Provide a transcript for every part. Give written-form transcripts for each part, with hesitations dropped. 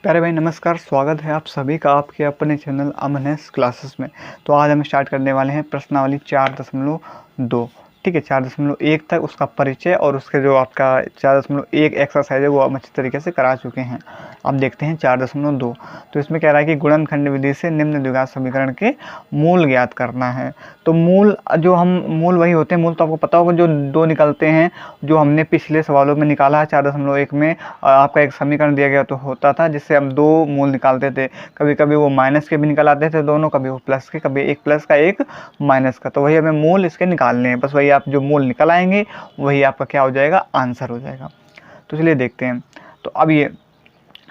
प्यारे भाई नमस्कार, स्वागत है आप सभी का आपके अपने चैनल अमनेस क्लासेस में। तो आज हम स्टार्ट करने वाले हैं प्रश्नावली 4.2। ठीक है, 4.1 तक उसका परिचय और उसके जो आपका 4.1 एक्सरसाइज है वो हम अच्छी तरीके से करा चुके हैं। अब देखते हैं 4.2। तो इसमें कह रहा है कि गुणनखंड विधि से निम्न द्विघात समीकरण के मूल ज्ञात करना है। तो मूल जो हम मूल वही होते हैं, मूल तो आपको पता होगा जो दो निकलते हैं, जो हमने पिछले सवालों में निकाला है। 4.1 में आपका एक समीकरण दिया गया तो होता था जिससे हम दो मूल निकालते थे। कभी कभी वो माइनस के भी निकल आते थे दोनों, कभी वो प्लस के, कभी एक प्लस का एक माइनस का। तो वही हमें मूल इसके निकालने हैं, बस वही आप जो मूल निकल आएंगे वही आपका क्या हो जाएगा, आंसर हो जाएगा। तो चलिए देखते हैं। तो अब ये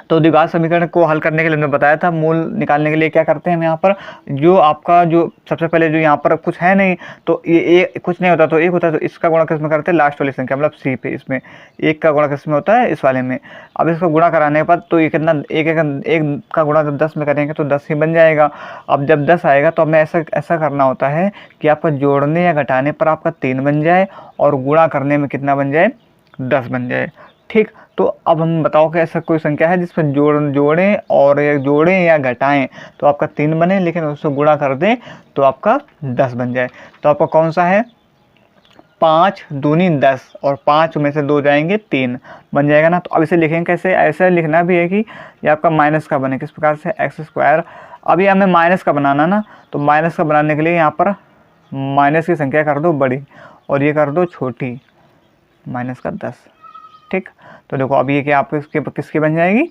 तो द्विघात समीकरण को हल करने के लिए हमने बताया था, मूल निकालने के लिए क्या करते हैं हम यहाँ पर, जो आपका जो सबसे पहले जो यहाँ पर कुछ है नहीं तो ये कुछ नहीं होता तो एक होता है, तो इसका गुणा किस में करते हैं, लास्ट वाली संख्या मतलब सी पे, इसमें एक का गुणा किस में होता है, इस वाले में। अब इसको गुणा कराने के बाद तो ये कितना, एक का गुणा जब 10 में करेंगे तो 10 ही बन जाएगा। अब जब 10 आएगा तो हमें ऐसा करना होता है कि आपका जोड़ने या घटाने पर आपका 3 बन जाए और गुणा करने में कितना बन जाए, 10 बन जाए। ठीक, तो अब हम बताओ कि ऐसा कोई संख्या है जिसमें जोड़ें और जोड़ें या घटाएं तो आपका 3 बने, लेकिन उससे गुणा कर दें तो आपका 10 बन जाए। तो आपका कौन सा है, 5 दूनी 10 और 5 में से 2 जाएंगे 3 बन जाएगा ना। तो अब इसे लिखेंगे कैसे, ऐसे लिखना भी है कि ये आपका माइनस का बने, किस प्रकार से, एक्स स्क्वायर। अभी हमें माइनस का बनाना ना, तो माइनस का बनाने के लिए यहाँ पर माइनस की संख्या कर दो बड़ी और ये कर दो छोटी, माइनस का 10। ठीक, तो देखो अब ये क्या आपके किसकी बन जाएगी,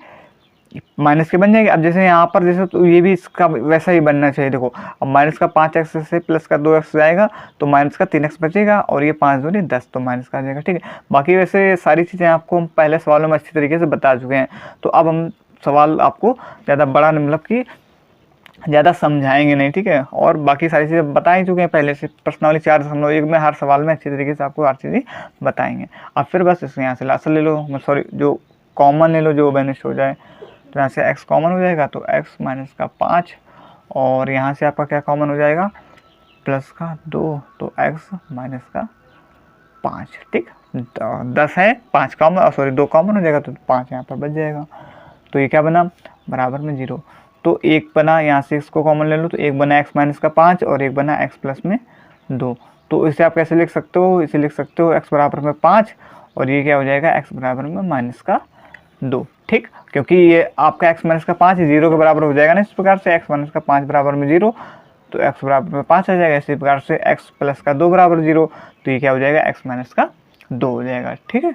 माइनस की बन जाएगी। अब जैसे यहाँ पर जैसे तो ये भी इसका वैसा ही बनना चाहिए। देखो अब माइनस का 5x से प्लस का 2x जाएगा तो माइनस का 3x बचेगा और ये 5 दूनी 10 तो माइनस का आ जाएगा। ठीक है, बाकी वैसे सारी चीज़ें आपको हम पहले सवालों में अच्छी तरीके से बता चुके हैं। तो अब हम सवाल आपको ज़्यादा बड़ा मतलब कि ज़्यादा समझाएंगे नहीं, ठीक है, और बाकी सारी चीज़ें बता ही चुके हैं पहले से। प्रश्नावली 4.1 में हर सवाल में अच्छी तरीके से आपको हर चीज़ बताएंगे। अब फिर बस इसको यहाँ से लास्ट ले लो, सॉरी जो कॉमन ले लो, जो बेनिस्ट हो जाए। तो यहाँ से x कॉमन हो जाएगा तो x माइनस का 5 और यहाँ से आपका क्या कॉमन हो जाएगा, प्लस का 2 तो x माइनस का 5। ठीक, 10 है, 5 कॉमन, सॉरी 2 कॉमन हो जाएगा तो 5 यहाँ पर बच जाएगा। तो ये क्या बना, बराबर में 0। तो एक बना, यहाँ से इसको कॉमन ले लो तो एक बना x माइनस का 5 और एक बना x प्लस में 2। तो इसे आप कैसे लिख सकते हो, इसे लिख सकते हो x बराबर में 5 और ये क्या हो जाएगा, x बराबर में माइनस का 2। ठीक, क्योंकि ये आपका x माइनस का 5 0 के बराबर हो जाएगा ना, इस प्रकार से x माइनस का 5 बराबर में 0 तो x बराबर में 5 आ जाएगा। इसी प्रकार से x प्लस का 2 बराबर 0 तो ये क्या हो जाएगा, x माइनस का 2 हो जाएगा। ठीक है,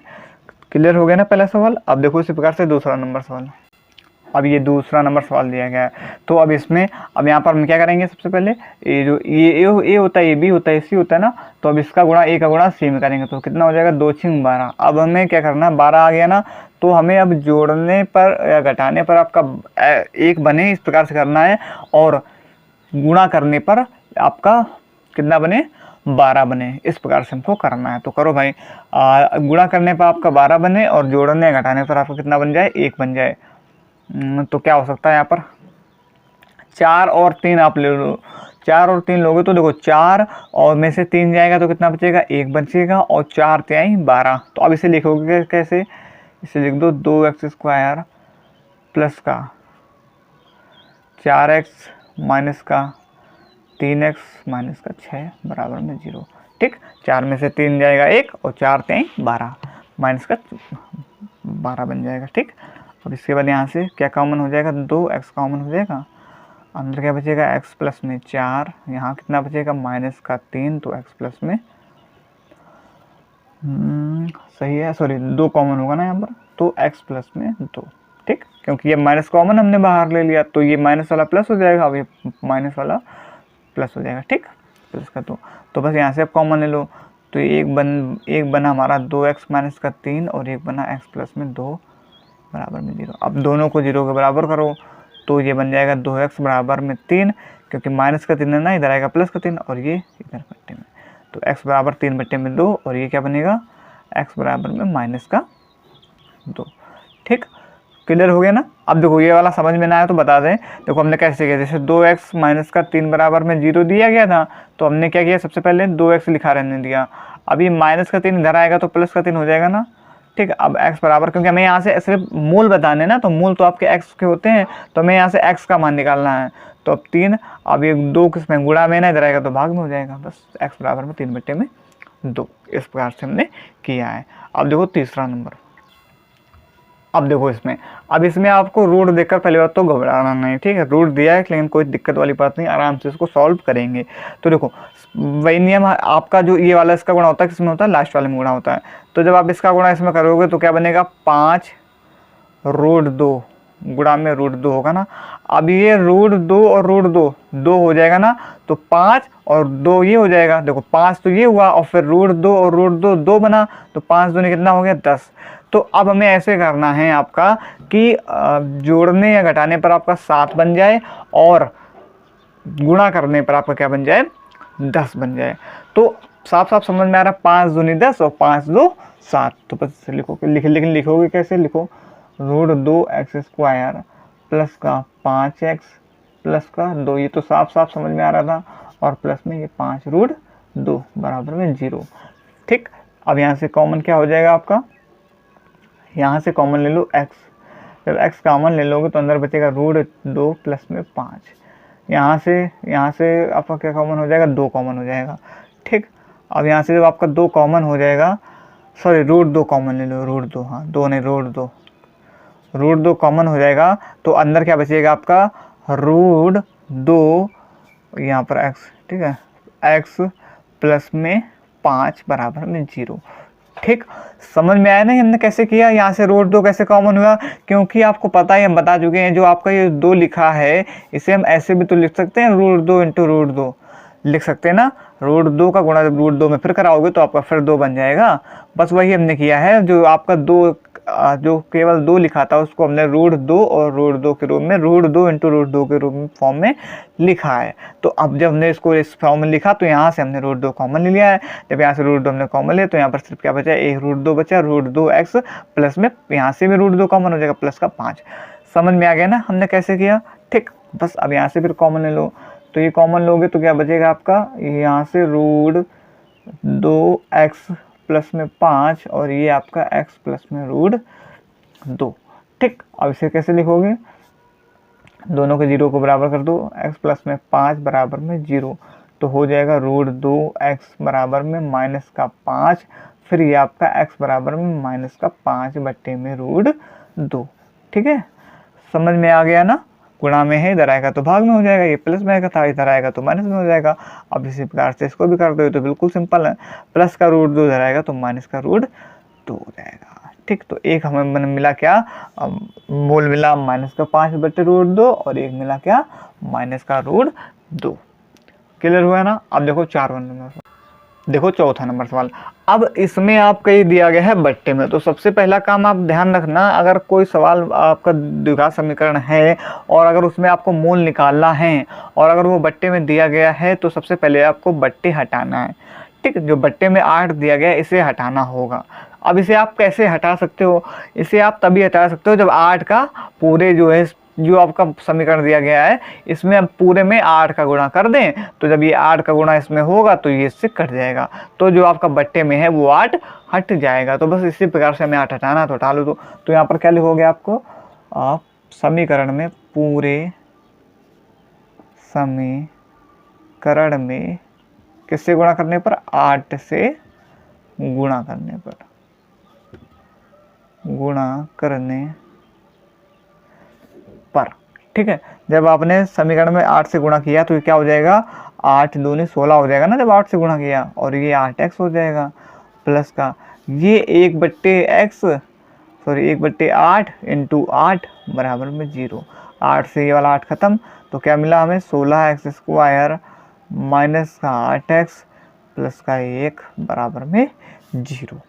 क्लियर हो गया ना पहला सवाल। अब देखो इसी प्रकार से दूसरा नंबर सवाल। अब ये दूसरा नंबर सवाल दिया गया है, तो अब इसमें अब यहाँ पर हम क्या करेंगे, सबसे पहले ये जो ये होता है, ये बी होता है, सी होता है ना, तो अब इसका गुणा ए का गुणा सी में करेंगे तो कितना हो जाएगा, 2 6 12। अब हमें क्या करना है, 12 आ गया ना, तो हमें अब जोड़ने पर या घटाने पर आपका एक बने इस प्रकार से करना है और गुणा करने पर आपका कितना बने, 12 बने, इस प्रकार से हमको करना है। तो करो भाई, गुणा करने पर आपका 12 बने और जोड़ने या घटाने पर आपका कितना बन जाए, 1 बन जाए। तो क्या हो सकता है यहाँ पर, 4 और 3 आप ले लो, 4 और 3 लोगे तो देखो 4 और में से 3 जाएगा तो कितना बचेगा, 1 बचेगा और 4 3 12। तो अब इसे लिखोगे कैसे, इसे लिख दो 2x स्क्वायर प्लस का 4x माइनस का 3x माइनस का 6 बराबर में 0। ठीक, 4 में से 3 जाएगा 1 और 4 3 12 माइनस का 12 बन जाएगा। ठीक, और इसके बाद यहाँ से क्या कॉमन हो जाएगा, 2x कॉमन हो जाएगा, अंदर क्या बचेगा, x प्लस में 4, यहाँ कितना बचेगा, माइनस का 3 तो x प्लस में सही है, सॉरी 2 कॉमन होगा ना यहाँ पर, तो x प्लस में 2। ठीक, क्योंकि ये माइनस कॉमन हमने बाहर ले लिया तो ये माइनस वाला प्लस हो जाएगा, अब ये माइनस वाला प्लस हो जाएगा। ठीक, प्लस का 2 तो बस यहाँ से आप कॉमन ले लो, तो एक बना हमारा 2x माइनस का 3 और एक बना x प्लस में 2 बराबर में 0। अब दोनों को 0 के बराबर करो तो ये बन जाएगा 2x बराबर में 3, क्योंकि माइनस का 3 है ना, इधर आएगा प्लस का 3 और ये इधर बट्टे में, तो x बराबर 3 बट्टे में 2 और ये क्या बनेगा, x बराबर में माइनस का 2। ठीक, क्लियर हो गया ना। अब देखो ये वाला समझ में ना आया तो बता दें, देखो हमने कैसे किया, जैसे 2x माइनस का 3 बराबर में 0 दिया गया था तो हमने क्या किया, सबसे पहले 2x लिखा रहने दिया। अब ये माइनस का 3 इधर आएगा तो प्लस का 3 हो जाएगा ना, ठीक है। अब x बराबर, क्योंकि हमें यहाँ से सिर्फ मूल बताने ना, तो मूल तो आपके x के होते हैं, तो हमें यहाँ से x का मान निकालना है। तो अब 3, अब ये 2 किसमें गुणा में ना, इधर आएगा तो भाग में हो जाएगा, बस x बराबर में 3/2। इस प्रकार से हमने किया है। अब देखो तीसरा नंबर। अब देखो इसमें, अब इसमें आपको रूट देखकर पहली बात तो घबराना नहीं, ठीक है। रूट दिया है लेकिन कोई दिक्कत वाली बात नहीं, आराम से इसको सॉल्व करेंगे। तो देखो वही नियम आपका, जो ये वाला इसका गुणा होता है किसमें होता है, लास्ट वाले में गुणा होता है। तो जब आप इसका गुणा इसमें करोगे तो क्या बनेगा, 5√2 गुणा में √2 होगा ना। अब ये √2 और √2 2 हो जाएगा ना, तो 5 और 2 ये हो जाएगा। देखो 5 तो ये हुआ और फिर √2 और √2 2 बना, तो 5 दूनी कितना हो गया, 10। तो अब हमें ऐसे करना है आपका कि जोड़ने या घटाने पर आपका 7 बन जाए और गुणा करने पर आपका क्या बन जाए, 10 बन जाए। तो साफ साफ समझ में आ रहा है, 5 दूनी 10 और 5 2 7। तो बस लिखो, लेकिन लिखोगे कैसे, लिखो √2x² प्लस का 5x प्लस का 2, ये तो साफ साफ समझ में आ रहा था, और प्लस में ये 5√2 बराबर में 0। ठीक। अब यहाँ से कॉमन क्या हो जाएगा आपका, यहाँ से कॉमन ले लो x। जब x कॉमन ले लोगे तो अंदर बचेगा √2 प्लस में 5। यहाँ से आपका क्या कॉमन हो जाएगा, 2 कॉमन हो जाएगा। ठीक। अब यहाँ से जब आपका 2 कॉमन हो जाएगा, सॉरी √2 कॉमन ले लो, √2, हाँ 2 नहीं √2 कॉमन हो जाएगा, तो अंदर क्या बचेगा आपका, √2 यहाँ पर x, ठीक है, x प्लस में 5 बराबर में 0। ठीक। समझ में आया ना हमने कैसे किया, यहाँ से √2 कैसे कॉमन हुआ, क्योंकि आपको पता है, हम बता चुके हैं, जो आपका ये 2 लिखा है इसे हम ऐसे भी तो लिख सकते हैं, √2 इंटू √2 लिख सकते हैं ना। √2 का गुणा जब √2 में फिर कराओगे तो आपका फिर 2 बन जाएगा। बस वही हमने किया है, जो आपका 2 जो केवल 2 लिखा था उसको हमने √2 और √2 के रूप में, √2 इंटू √2 के रूप में फॉर्म में लिखा है। तो अब जब हमने इसको इस फॉर्म में लिखा तो यहाँ से हमने √2 कॉमन ले लिया है। जब यहाँ से √2 हमने कॉमन लिया तो यहाँ पर सिर्फ क्या बचा, एक √2 बचा, √2x प्लस में यहाँ से भी √2 कॉमन हो जाएगा, प्लस का 5। समझ में आ गया ना हमने कैसे किया। ठीक। बस अब यहाँ से फिर कॉमन ले लो, तो ये कॉमन लोगे तो क्या बचेगा आपका, यहाँ से √2x प्लस में 5 और ये आपका x प्लस में √2। ठीक। अब इसे कैसे लिखोगे, दोनों के 0 को बराबर कर दो, x प्लस में 5 बराबर में 0, तो हो जाएगा √2x बराबर में माइनस का 5, फिर ये आपका x बराबर में माइनस का 5 बट्टे में √2। ठीक है, समझ में आ गया ना। गुणा में है, इधर आएगा तो भाग में हो जाएगा, ये प्लस में आएगा था, इधर आएगा तो माइनस में हो जाएगा। अब इसी प्रकार से इसको भी कर दो, तो बिल्कुल सिंपल है, प्लस का √2 इधर आएगा तो माइनस का √2 हो जाएगा। ठीक। तो एक हमें मिला क्या, मूल मिला माइनस का 5 बट्टे √2 और एक मिला क्या, माइनस का √2। क्लियर हुआ ना। अब देखो देखो चौथा नंबर सवाल। अब इसमें आपका ये दिया गया है बट्टे में, तो सबसे पहला काम आप ध्यान रखना, अगर कोई सवाल आपका द्विघात समीकरण है और अगर उसमें आपको मूल निकालना है और अगर वो बट्टे में दिया गया है तो सबसे पहले आपको बट्टे हटाना है। ठीक। जो बट्टे में 8 दिया गया है इसे हटाना होगा। अब इसे आप कैसे हटा सकते हो, इसे आप तभी हटा सकते हो जब 8 का पूरे जो आपका समीकरण दिया गया है इसमें अब पूरे में 8 का गुणा कर दें, तो जब ये 8 का गुणा इसमें होगा तो ये इससे कट जाएगा, तो जो आपका बट्टे में है वो 8 हट जाएगा। तो बस इसी प्रकार से हमें 8 हटाना, तो हटा लो। तो यहाँ पर क्या लिखोगे आपको, आप समीकरण में पूरे समीकरण में किससे गुणा करने पर, 8 से गुणा करने पर, ठीक है। जब आपने समीकरण में 8 से गुणा किया तो ये क्या हो जाएगा, 8 दूनी 16 हो जाएगा ना जब 8 से गुणा किया, और ये 8x हो जाएगा प्लस का ये 1/8 इंटू 8 बराबर में 0। 8 से ये वाला 8 खत्म, तो क्या मिला हमें, 16x² माइनस का 8x प्लस का 1 बराबर में 0।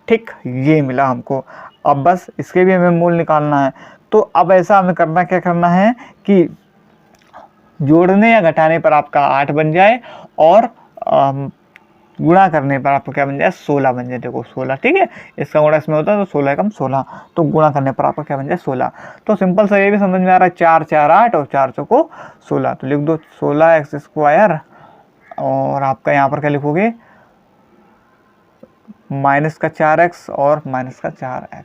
ठीक, ये मिला हमको। अब बस इसके भी हमें मूल निकालना है। तो अब ऐसा हमें क्या करना है कि जोड़ने या घटाने पर आपका 8 बन जाए और गुणा करने पर आपको क्या बन जाए, 16 बन जाए। देखो 16, ठीक है, इसका गुणा इसमें होता है तो 16 कम 16, तो गुणा करने पर आपका क्या बन जाए, 16। तो सिंपल सा ये भी समझ में आ रहा है, 4 4 8 और 4 चौको 16, तो लिख दो 16x² और आपका यहाँ पर क्या लिखोगे, माइनस का 4x और माइनस का 4x,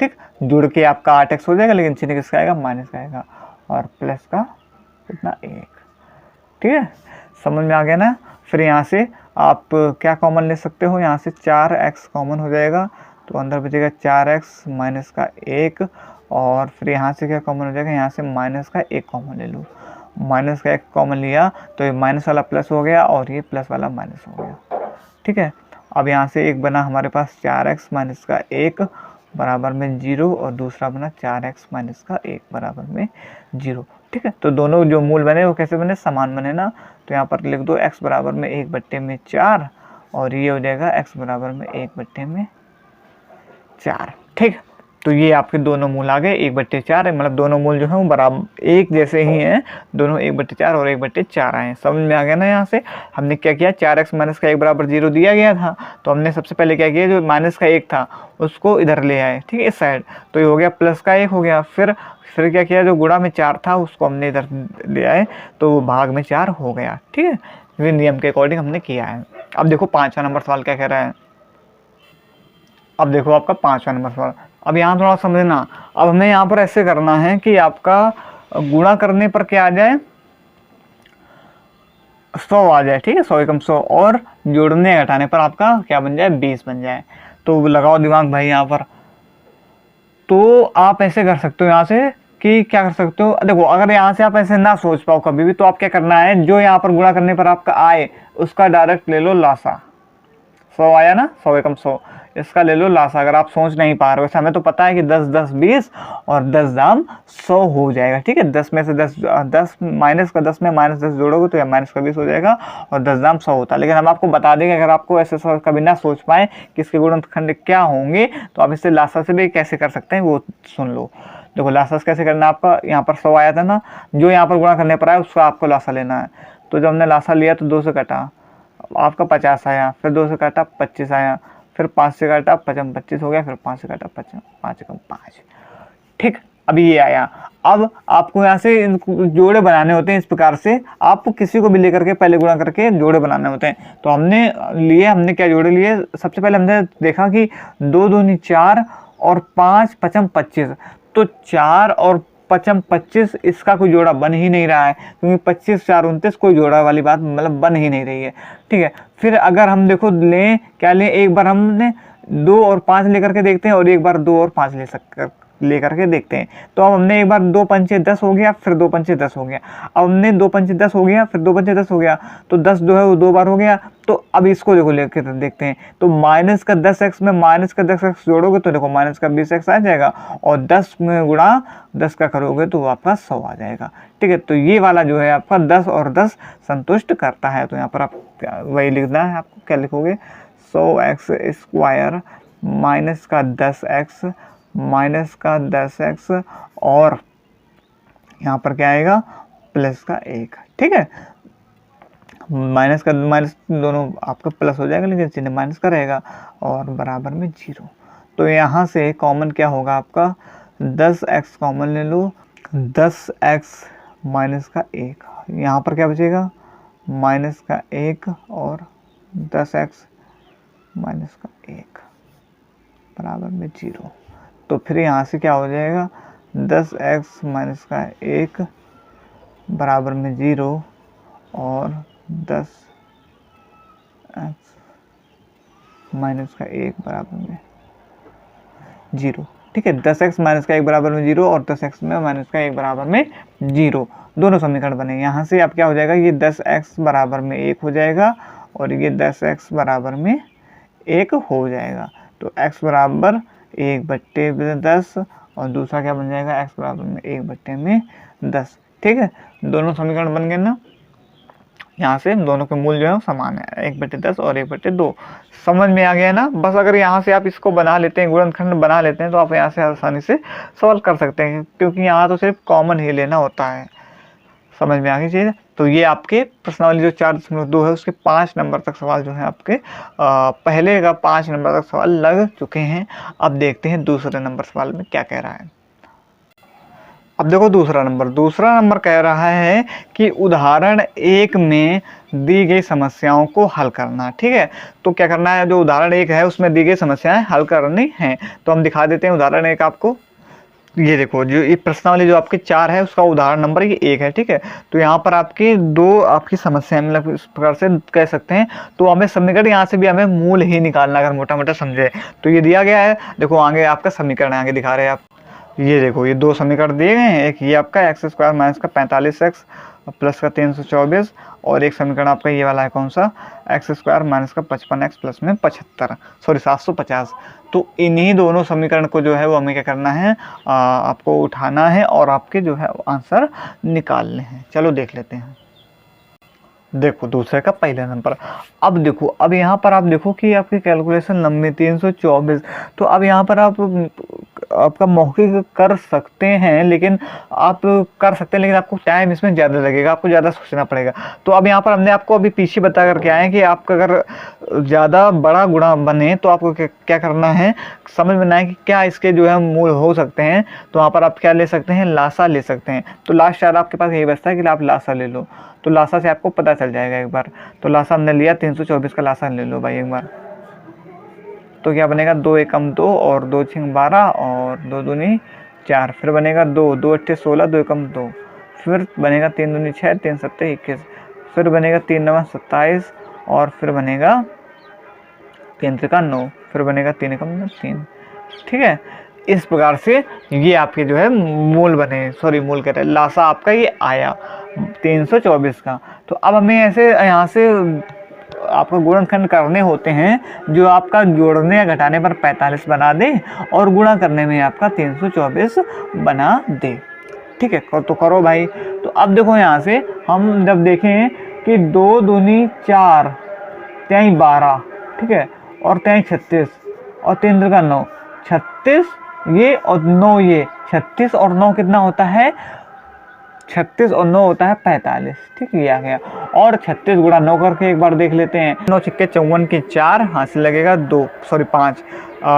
ठीक, जुड़ के आपका 8x हो जाएगा, लेकिन चिन्ह किसका आएगा, माइनस का आएगा, और प्लस का कितना 1, ठीक है, समझ में आ गया ना। फिर यहाँ से आप क्या कॉमन ले सकते हो, यहाँ से 4x कॉमन हो जाएगा, तो अंदर बचेगा 4x माइनस का 1, और फिर यहाँ से क्या कॉमन हो जाएगा, यहाँ से माइनस का 1 कॉमन ले लो, माइनस का 1 कॉमन लिया तो ये माइनस वाला प्लस हो गया और ये प्लस वाला माइनस हो गया, ठीक है। अब यहाँ से एक बना हमारे पास 4x माइनस का 1 बराबर में 0, और दूसरा बना 4x माइनस का 1 बराबर में 0, ठीक है। तो दोनों जो मूल बने वो कैसे बने, समान बने ना, तो यहाँ पर लिख दो x बराबर में 1/4, और ये हो जाएगा x बराबर में 1/4, ठीक। तो ये आपके दोनों मूल आ गए 1/4, मतलब दोनों मूल जो है वो बराबर एक जैसे ही हैं, दोनों 1/4 और 1/4 आए हैं, समझ में आ गया ना। यहाँ से हमने क्या किया, 4x माइनस का 1 बराबर 0 दिया गया था, तो हमने सबसे पहले क्या किया, जो माइनस का 1 था उसको इधर ले आए, ठीक है, इस साइड, तो ये हो गया प्लस का 1 हो गया। फिर क्या किया, जो गुणा में 4 था उसको हमने इधर ले आए, तो भाग में 4 हो गया, ठीक है, ये नियम के अकॉर्डिंग हमने किया है। अब देखो 5वां नंबर सवाल क्या कह रहा है, अब देखो आपका 5वां नंबर सवाल, अब यहाँ थोड़ा समझना, अब हमें यहाँ पर ऐसे करना है कि आपका गुणा करने पर क्या आ जाए, 100 आ जाए, ठीक है, 100 एकम 100, और जोड़ने घटाने पर आपका क्या बन जाए, 20 बन जाए। तो लगाओ दिमाग भाई यहाँ पर, तो आप ऐसे कर सकते हो यहाँ से कि क्या कर सकते हो, देखो अगर यहाँ से आप ऐसे ना सोच पाओ कभी भी, तो आप क्या करना है, जो यहाँ पर गुणा करने पर आपका आए उसका डायरेक्ट ले लो लासा, 100 आया ना, 100 एकम 100, इसका ले लो लासा। अगर आप सोच नहीं पा रहे हो, वैसे हमें तो पता है कि 10 10 20 और 10 दाम 100 हो जाएगा, ठीक है, 10 में से 10 माइनस का 10 में माइनस 10 जोड़ोगे तो यह माइनस का 20 हो जाएगा, और 10 दाम 100 होता है। लेकिन हम आपको बता देंगे, अगर आपको ऐसे कभी ना सोच पाए कि इसके गुणनखंड क्या होंगे, तो आप इससे लासा से भी कैसे कर सकते हैं वो सुन लो। देखो लासा कैसे करना, आपका यहाँ पर 100 आया था ना, जो यहाँ पर गुणा करने पर आया उसका आपको लासा लेना है। तो जब हमने लासा लिया तो 2 से कटा, आपका 50 आया, फिर 2 से काटा 25 आया, फिर 5 से काटा 55 25 हो गया, फिर 5 से काटा 55 5 एकम 5, ठीक। अभी ये आया, अब आपको यहाँ से जोड़े बनाने होते हैं, इस प्रकार से आपको किसी को भी लेकर के पहले गुणा करके जोड़े बनाने होते हैं। तो हमने क्या जोड़े लिए, सबसे पहले हमने देखा कि 2 दूनी 4 और 5 पचम 25, तो 4 और 55 25 इसका कोई जोड़ा बन ही नहीं रहा है, क्योंकि 25 4 29 कोई जोड़ा वाली बात मतलब बन ही नहीं रही है, ठीक है। फिर अगर हम देखो लें क्या लें, एक बार हमने 2 और 5 लेकर के देखते हैं, और एक बार 2 और 5 लेकर के देखते हैं। तो अब हमने एक बार 2 पंचे 10 हो गया, फिर 2 पंचे 10 हो गया, अब हमने 2 पंचे 10 हो गया, फिर 2 पंचे 10 हो गया, तो 10 जो है वो 2 बार हो गया। तो अब इसको देखो लेकर देखते हैं, तो माइनस का 10x में माइनस का 10x जोड़ोगे तो देखो माइनस का 20x आ जाएगा, और 10 में गुणा 10 का करोगे तो आपका 100 आ जाएगा, ठीक है। तो ये वाला जो है आपका 10 और 10 संतुष्ट करता है। तो यहाँ पर आप वही लिखना है, आपको क्या लिखोगे, 100x स्क्वायर माइनस का 10x माइनस का 10x, और यहाँ पर क्या आएगा, प्लस का 1, ठीक है। माइनस का माइनस दोनों आपका प्लस हो जाएगा, लेकिन चिन्ह माइनस का रहेगा, और बराबर में 0। तो यहाँ से कॉमन क्या होगा आपका, 10x कॉमन ले लो, 10x माइनस का 1, यहाँ पर क्या बचेगा, माइनस का 1 और 10x माइनस का 1 बराबर में 0। तो फिर यहाँ से क्या हो जाएगा, 10x माइनस का 1 बराबर में 0, और 10x माइनस का 1 बराबर में 0, ठीक है। 10x माइनस का 1 बराबर में 0 और 10x में माइनस का 1 बराबर में 0, दोनों समीकरण बने। यहाँ से अब क्या हो जाएगा, ये 10x बराबर में 1 हो जाएगा, और ये 10x बराबर में 1 हो जाएगा। तो x बराबर 1/10, और दूसरा क्या बन जाएगा, x बराबर में 1/10, ठीक है। दोनों समीकरण बन गए ना, यहाँ से दोनों के मूल जो है समान है, 1/10 और 1/2। समझ में आ गया ना। बस अगर यहाँ से आप इसको बना लेते हैं, गुणनखंड बना लेते हैं, तो आप यहाँ से आसानी से सॉल्व कर सकते हैं, क्योंकि यहाँ तो सिर्फ कॉमन ही लेना होता है। समझ में आ गई चीज़। तो ये आपके प्रश्नावली जो 4.2 है उसके 5 नंबर तक सवाल जो है आपके पहले का 5 नंबर तक सवाल लग चुके हैं। अब देखते हैं दूसरे नंबर सवाल में क्या कह रहा है। अब देखो दूसरा नंबर कह रहा है कि उदाहरण 1 में दी गई समस्याओं को हल करना। ठीक है, तो क्या करना है, जो उदाहरण 1 है उसमें दी गई समस्याएं हल करनी हैं। तो हम दिखा देते हैं उदाहरण 1 आपको। ये देखो, जो ये प्रश्नावली जो आपकी 4 है उसका उदाहरण नंबर ये 1 है। ठीक है, तो यहाँ पर आपकी 2 आपकी समस्याएं, मतलब इस प्रकार से कह सकते हैं। तो हमें समीकरण यहाँ से भी हमें मूल ही निकालना, अगर मोटा मोटा समझे तो ये दिया गया है। देखो आगे आपका समीकरण आगे दिखा रहे हैं आप। ये देखो, ये 2 समीकरण दिए गए हैं। एक ये आपका x² माइनस का 45x प्लस का 324, और एक समीकरण आपका ये वाला है कौन सा, x² माइनस का 55x प्लस में 750। तो इन्हीं दोनों समीकरण को जो है वो हमें क्या करना है, आपको उठाना है और आपके जो है आंसर निकालने हैं। चलो देख लेते हैं। देखो दूसरे का पहला नंबर। अब देखो, अब यहाँ पर आप देखो कि आपकी कैलकुलेशन लंबी 324। तो अब यहाँ पर आप आपका मौखिक कर सकते हैं, लेकिन आप कर सकते हैं लेकिन आपको टाइम इसमें ज़्यादा लगेगा, आपको ज़्यादा सोचना पड़ेगा। तो अब यहाँ पर हमने आपको अभी पीछे बता करके आए हैं कि आपका अगर ज़्यादा बड़ा गुणा बने तो आपको क्या करना है, समझ में ना है कि क्या इसके जो है मूल हो सकते हैं। तो वहाँ पर आप क्या ले सकते हैं, लासा ले सकते हैं। तो लास्ट यार आपके पास यही बचता है कि आप लासा ले लो। तो लासा से आपको पता चल जाएगा एक बार। तो लासा हमने लिया, 324 का लासा ले लो भाई एक बार। तो क्या बनेगा, 2 एकम 2 और 2 छिंग 12 और 2 दूनी 4। फिर बनेगा 2 2 अट्ठे 16, 2 एकम 2। फिर बनेगा 3 दूनी 6, 3 सत्ते 21। फिर बनेगा 3 नवा 27 और फिर बनेगा 3 त्रिका 9। फिर बनेगा 3 एकम 3। ठीक है, इस प्रकार से ये आपके जो है मूल बने, सॉरी मूल कह रहे हैं, लासा आपका ये आया 324 का। तो अब हमें ऐसे यहाँ से आपको गुणनखंड करने होते हैं जो आपका जोड़ने या घटाने पर 45 बना दे और गुणा करने में आपका 324 बना दे। ठीक है, तो करो भाई। तो अब देखो यहाँ से हम जब देखें कि 2 दूनी 4, 3 12, ठीक है, और 3 36 और 3 त्रिका 9, 36 ये और 9 ये, 36 और 9 कितना होता है, 36 और 9 होता है 45। ठीक है, ये आ गया। और 36 गुणा 9 करके एक बार देख लेते हैं। 9 छिक्के 54 की 4, हाथ से लगेगा 2 सॉरी 5,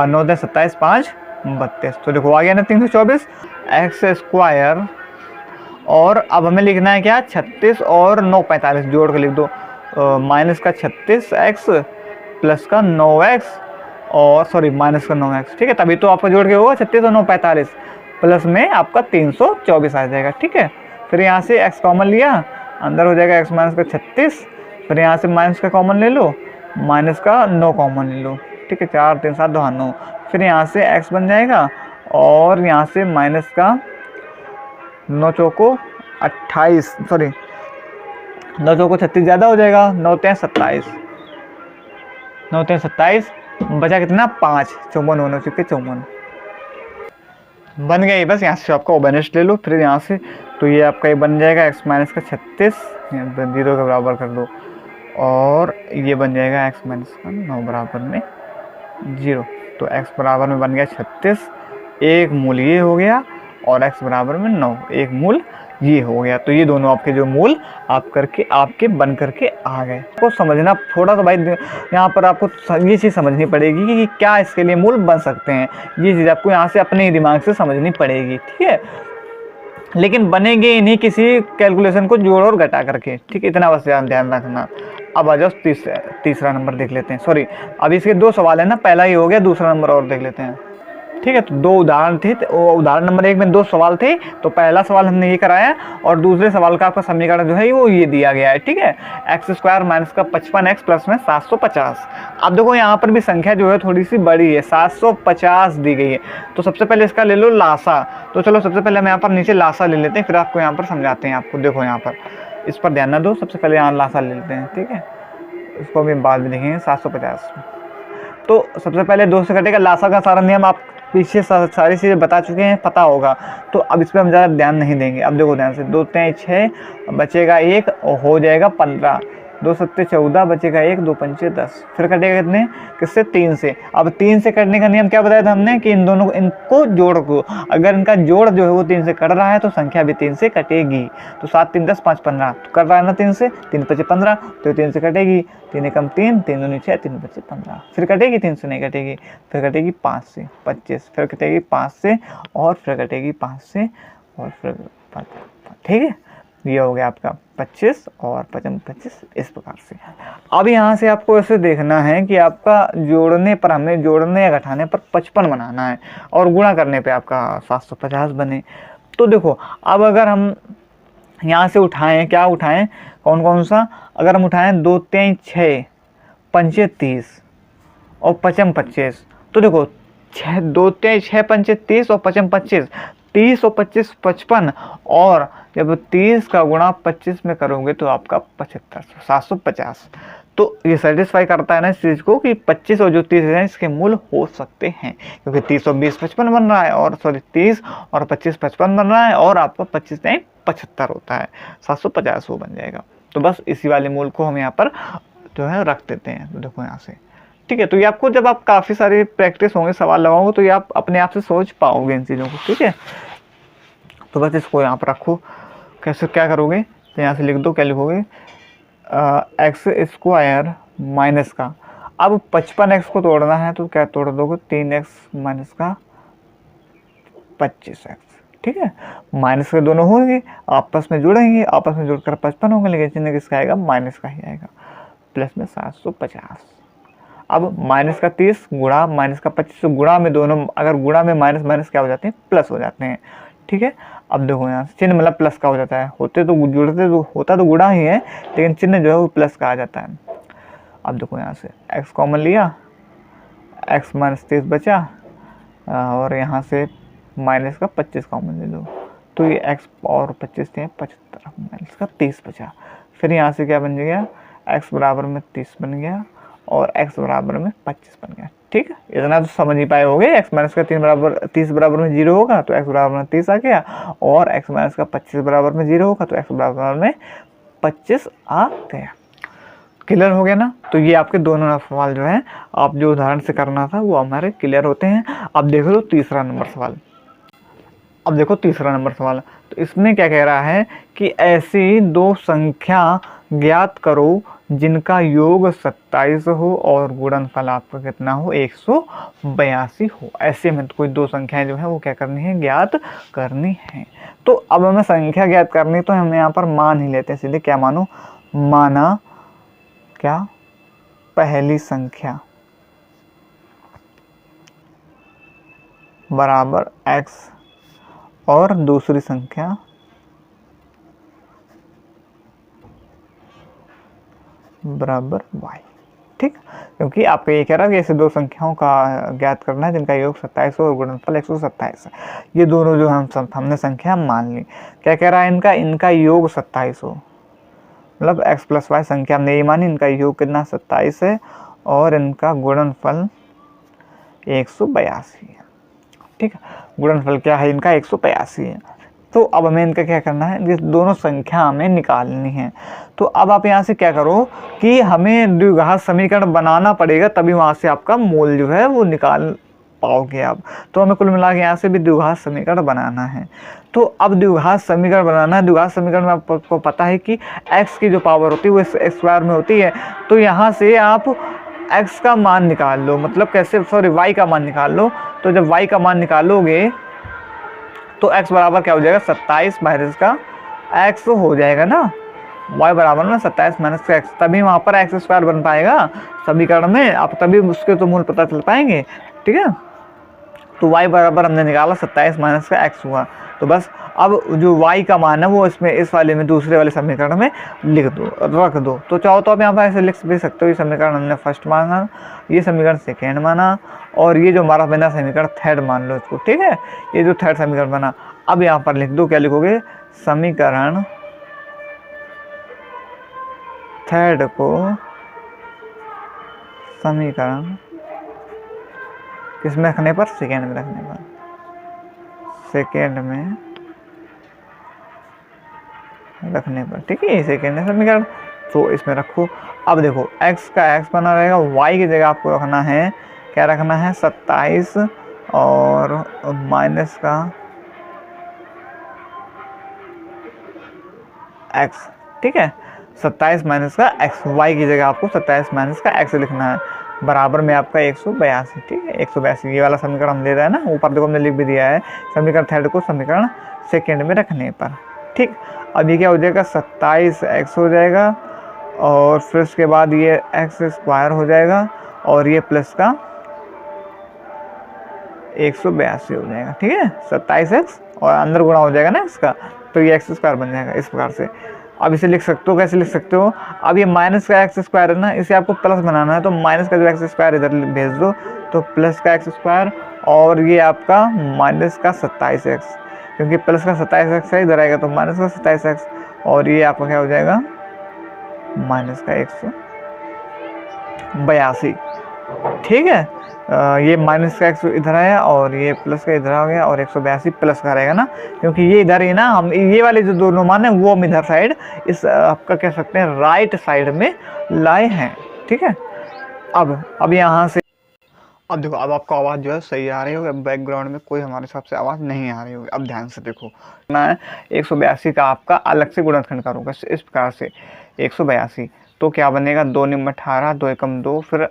9 10 27, 5 32। तो देखो आ गया ना 324 x²। और अब हमें लिखना है क्या, 36 और 9 45 जोड़ के लिख दो, माइनस का 36x प्लस का 9x और सॉरी माइनस का 9x। ठीक है, तभी तो आपका जोड़ के होगा 36 और 9 45 प्लस में आपका 324 आ जाएगा। ठीक है, फिर यहाँ से x कॉमन लिया, अंदर हो जाएगा x माइनस का 36। फिर यहाँ से माइनस का कॉमन ले लो, माइनस का 9 कॉमन ले लो। ठीक है, 4 3 7 2 9। फिर यहाँ से x बन जाएगा और यहाँ से माइनस का 9 चौको 28, सॉरी 9 चौको 36 ज़्यादा हो जाएगा, 9 3 27, 9 3 27, बचा कितना 5, 54 9 चुके 54 बन गया। बस यहाँ से आपका ओबेनिस्ट ले लो। फिर यहाँ से तो ये आपका ये बन जाएगा x माइनस का 36, 0 के बराबर कर दो, और ये बन जाएगा x माइनस का 9 बराबर में 0। तो x बराबर में बन गया 36, एक मूल ये हो गया, और x बराबर में 9, एक मूल ये हो गया। तो ये दोनों आपके जो मूल आपके बन करके आ गए। तो समझना थोड़ा सा भाई, यहाँ पर आपको ये चीज़ समझनी पड़ेगी कि क्या इसके लिए मूल बन सकते हैं। ये चीज़ आपको यहाँ से अपने दिमाग से समझनी पड़ेगी। ठीक है, लेकिन बनेंगे इन्हीं किसी कैलकुलेशन को जोड़ और घटा करके। ठीक है, इतना बस ध्यान रखना। अब आ जाओ तीसरा नंबर देख लेते हैं। सॉरी, अब इसके 2 सवाल है ना, पहला ही हो गया, दूसरा नंबर और देख लेते हैं। ठीक है, तो 2 उदाहरण थे। उदाहरण नंबर 1 में 2 सवाल थे। तो पहला सवाल हमने ये कराया और दूसरे सवाल का आपका समीकरण जो है वो ये दिया गया है। ठीक है, x² माइनस का 55x प्लस में 750। अब देखो यहाँ पर भी संख्या जो है थोड़ी सी बड़ी है, 750 दी गई है। तो सबसे पहले इसका ले लो लासा। तो चलो सबसे पहले हम यहाँ पर नीचे लासा ले लेते हैं, फिर आपको यहाँ पर समझाते हैं। आपको देखो यहाँ पर इस पर ध्यान ना दो, सबसे पहले यहाँ लासा ले लेते हैं। ठीक है, इसको भी बाद में देखेंगे। 750, तो सबसे पहले 2 से कटेगा। लासा का सारा नियम आप पीछे सारी चीज़ें बता चुके हैं, पता होगा, तो अब इस पर हम ज़्यादा ध्यान नहीं देंगे। अब देखो ध्यान से, 2 3 6 बचेगा 1, हो जाएगा 15, 2 7 14 बचेगा 1, 2 5 10। फिर कटेगा कितने, किससे, 3 से। अब 3 से कटने का नियम क्या बताया था हमने कि इनको जोड़ को, अगर इनका जोड़ जो है वो 3 से कट रहा है तो संख्या भी 3 से कटेगी। तो 7 3 10 5 15 तो कट रहा है ना 3 से, 3 5 15, तो 3 से कटेगी। 3 एकम 3, 3 दूनी 6, 3 5 15। फिर कटेगी, 3 से नहीं कटेगी। फिर कटेगी 5 से 25, फिर कटेगी 5 से, और फिर कटेगी 5 से, और फिर 5, ठीक है। ये हो गया आपका 25 और 25 इस प्रकार से। अब यहाँ से आपको ऐसे देखना है कि आपका जोड़ने पर, हमें जोड़ने या घटाने पर 55 बनाना है और गुणा करने पे आपका 750 बने। तो देखो अब अगर हम यहाँ से उठाएं, क्या उठाएं, कौन कौन सा, अगर हम उठाएं 2 3 6 5 30 और 55 25, तो देखो 2 3 6 5 30 और 55 25, 30 और 25 55, और जब 30 का गुणा 25 में करोगे तो आपका 75 750। तो ये सेटिस्फाई करता है ना इस चीज़ को कि 25 और जो 30 है इसके मूल हो सकते हैं, क्योंकि 30 और 20 55 बन रहा है, और सॉरी 30 और 25 55 बन रहा है, और आपका 25 नहीं 75 होता है, 750 वो बन जाएगा। तो बस इसी वाले मूल को हम यहाँ पर जो है रख देते हैं। तो देखो यहाँ से, ठीक है। तो ये आपको जब आप काफ़ी सारी प्रैक्टिस होंगे, सवाल लगाओगे, तो ये आप अपने आप से सोच पाओगे इन चीज़ों को, ठीक है। तो बस इसको यहाँ पर रखो। कैसे क्या करोगे, तो यहाँ से लिख दो, क्या लिखोगे, एक्स स्क्वायर माइनस का, अब 55x को तोड़ना है तो क्या तोड़ दोगे, 3x माइनस का 25x, ठीक है। माइनस के दोनों होंगे, आपस में जुड़ेंगे, आपस में जुड़कर 55 होंगे, लेकिन चिन्ह किसका आएगा, माइनस का ही आएगा, प्लस में 750। अब माइनस का 30 गुणा माइनस का 25, गुणा में दोनों, अगर गुणा में माइनस माइनस क्या हो जाते हैं, प्लस हो जाते हैं, ठीक है। अब देखो यहाँ से चिन्ह मतलब प्लस का हो जाता है, होते तो जुड़ते तो होता तो गुणा ही है, लेकिन चिन्ह जो है वो प्लस का आ जाता है। अब देखो यहाँ से x कॉमन लिया, x माइनस 30 बचा, और यहाँ से माइनस का 25 कॉमन ले लो, तो ये x और 25 थे 75, माइनस का 30 बचा। फिर यहाँ से क्या बन गया, x बराबर में 30 बन गया और x बराबर में 25 बन गया, ठीक है। इतना तो समझ ही पाए होगे, x माइनस का 30 बराबर में 0 होगा तो x बराबर में 30 आ गया, और x माइनस का 25 बराबर में 0 होगा तो x बराबर में 25 आ गया। क्लियर हो गया ना। तो ये आपके दोनों सवाल जो है आप जो उदाहरण से करना था वो हमारे क्लियर होते हैं। अब देख लो तीसरा नंबर सवाल। अब देखो तीसरा नंबर सवाल, तो इसमें क्या कह रहा है कि ऐसी दो संख्या ज्ञात करो जिनका योग 27 हो और गुणनफल आपका कितना हो, 182 हो। ऐसे में तो कोई दो संख्याएं जो है वो क्या करनी है, ज्ञात करनी है। तो अब हमें संख्या ज्ञात करनी, तो हम यहाँ पर मान ही लेते हैं सीधे। क्या मानो, माना क्या, पहली संख्या बराबर x और दूसरी संख्या बराबर y, ठीक। क्योंकि आपको ये कह रहा है कि ऐसे दो संख्याओं का ज्ञात करना है जिनका योग 27 हो और गुणनफल 127 है। ये दोनों जो हमने संख्या मान ली। क्या कह रहा है, इनका योग 27 हो, मतलब x प्लस वाई संख्या हमने ये मानी, इनका योग कितना 27 है और इनका गुणनफल 182 है, ठीक है। गुणनफल क्या है इनका, 182 है। तो अब हमें इनका क्या करना है, ये दोनों संख्या हमें निकालनी है। तो अब आप यहाँ से क्या करो कि हमें द्विघात समीकरण बनाना पड़ेगा, तभी वहाँ से आपका मूल जो है वो निकाल पाओगे आप। तो हमें कुल मिला के यहाँ से भी द्विघात समीकरण बनाना है। तो अब द्विघात समीकरण बनाना है। द्विघात समीकरण में आपको पता है कि x की जो पावर होती है वो स्क्वायर में होती है। तो यहाँ से आप x का मान निकाल लो, मतलब कैसे, सॉरी y का मान निकाल लो। तो जब y का मान निकालोगे तो x बराबर क्या हो जाएगा, 27 माइनस का x हो जाएगा ना, y बराबर में 27 माइनस का x, तभी वहाँ पर x स्क्वायर बन पाएगा समीकरण में, आप तभी उसके तो मूल पता चल पाएंगे, ठीक है। तो y बराबर हमने निकाला 27 माइनस का x हुआ। तो बस अब जो y का मान है वो इसमें इस वाले में दूसरे वाले समीकरण में लिख दो, रख दो। तो चाहो तो आप यहाँ पर ऐसे लिख भी सकते हो, ये समीकरण हमने फर्स्ट माना, ये समीकरण सेकेंड माना, और ये जो हमारा बना समीकरण थर्ड मान लो इसको, ठीक है। ये जो थर्ड समीकरण बना, अब यहाँ पर लिख दो, क्या लिखोगे, समीकरण थर्ड को समीकरण किसमें रखने पर, सेकेंड में रखने पर, सेकेंड में रखने पर, ठीक है। सेकेंड समीकरण तो इसमें रखो। अब देखो x का x बना रहेगा, y की जगह आपको रखना है, क्या रखना है, 27 और माइनस का x, ठीक है। 27 माइनस का x, y की जगह आपको 27 माइनस का x लिखना है। बराबर में आपका 182। ठीक है, 182 ये वाला समीकरण हम ले रहे हैं ना, ऊपर देखो हमने लिख भी दिया है समीकरण थर्ड को समीकरण सेकेंड में रखने पर। ठीक, अब ये क्या हो जाएगा 27x हो जाएगा और फिर उसके बाद ये एक्स स्क्वायर हो जाएगा और ये प्लस का 182 हो जाएगा। ठीक है, 27x और अंदर गुणा हो जाएगा ना इसका, तो ये एक्स स्क्वायर बन जाएगा इस प्रकार से। अब इसे लिख सकते हो, कैसे लिख सकते हो, अब ये माइनस का एक्स स्क्वायर है ना, इसे आपको प्लस बनाना है, तो माइनस का जो एक्स स्क्वायर इधर भेज दो, तो प्लस का एक्स स्क्वायर और ये आपका माइनस का 27x, क्योंकि प्लस का 27x है इधर आएगा तो माइनस का 27x और ये आपका क्या हो जाएगा माइनस का 182। ठीक है, ये माइनस का एक्स इधर आया और ये प्लस का इधर आ गया और 182 प्लस का रहेगा ना, क्योंकि ये इधर ही ना, हम ये वाले जो दोनों मान है वो हम इधर साइड इस आपका कह सकते हैं राइट साइड में लाए हैं। ठीक है, अब यहाँ से अब देखो, अब आपको आवाज़ जो है सही आ रही होगी, अब बैकग्राउंड में कोई हमारे हिसाब से आवाज़ नहीं आ रही होगी। अब ध्यान से देखो ना, 182 का आपका अलग से गुणनखंड करूँगा इस प्रकार से 182, तो क्या बनेगा 2 निम 18, 2 एकम 2, फिर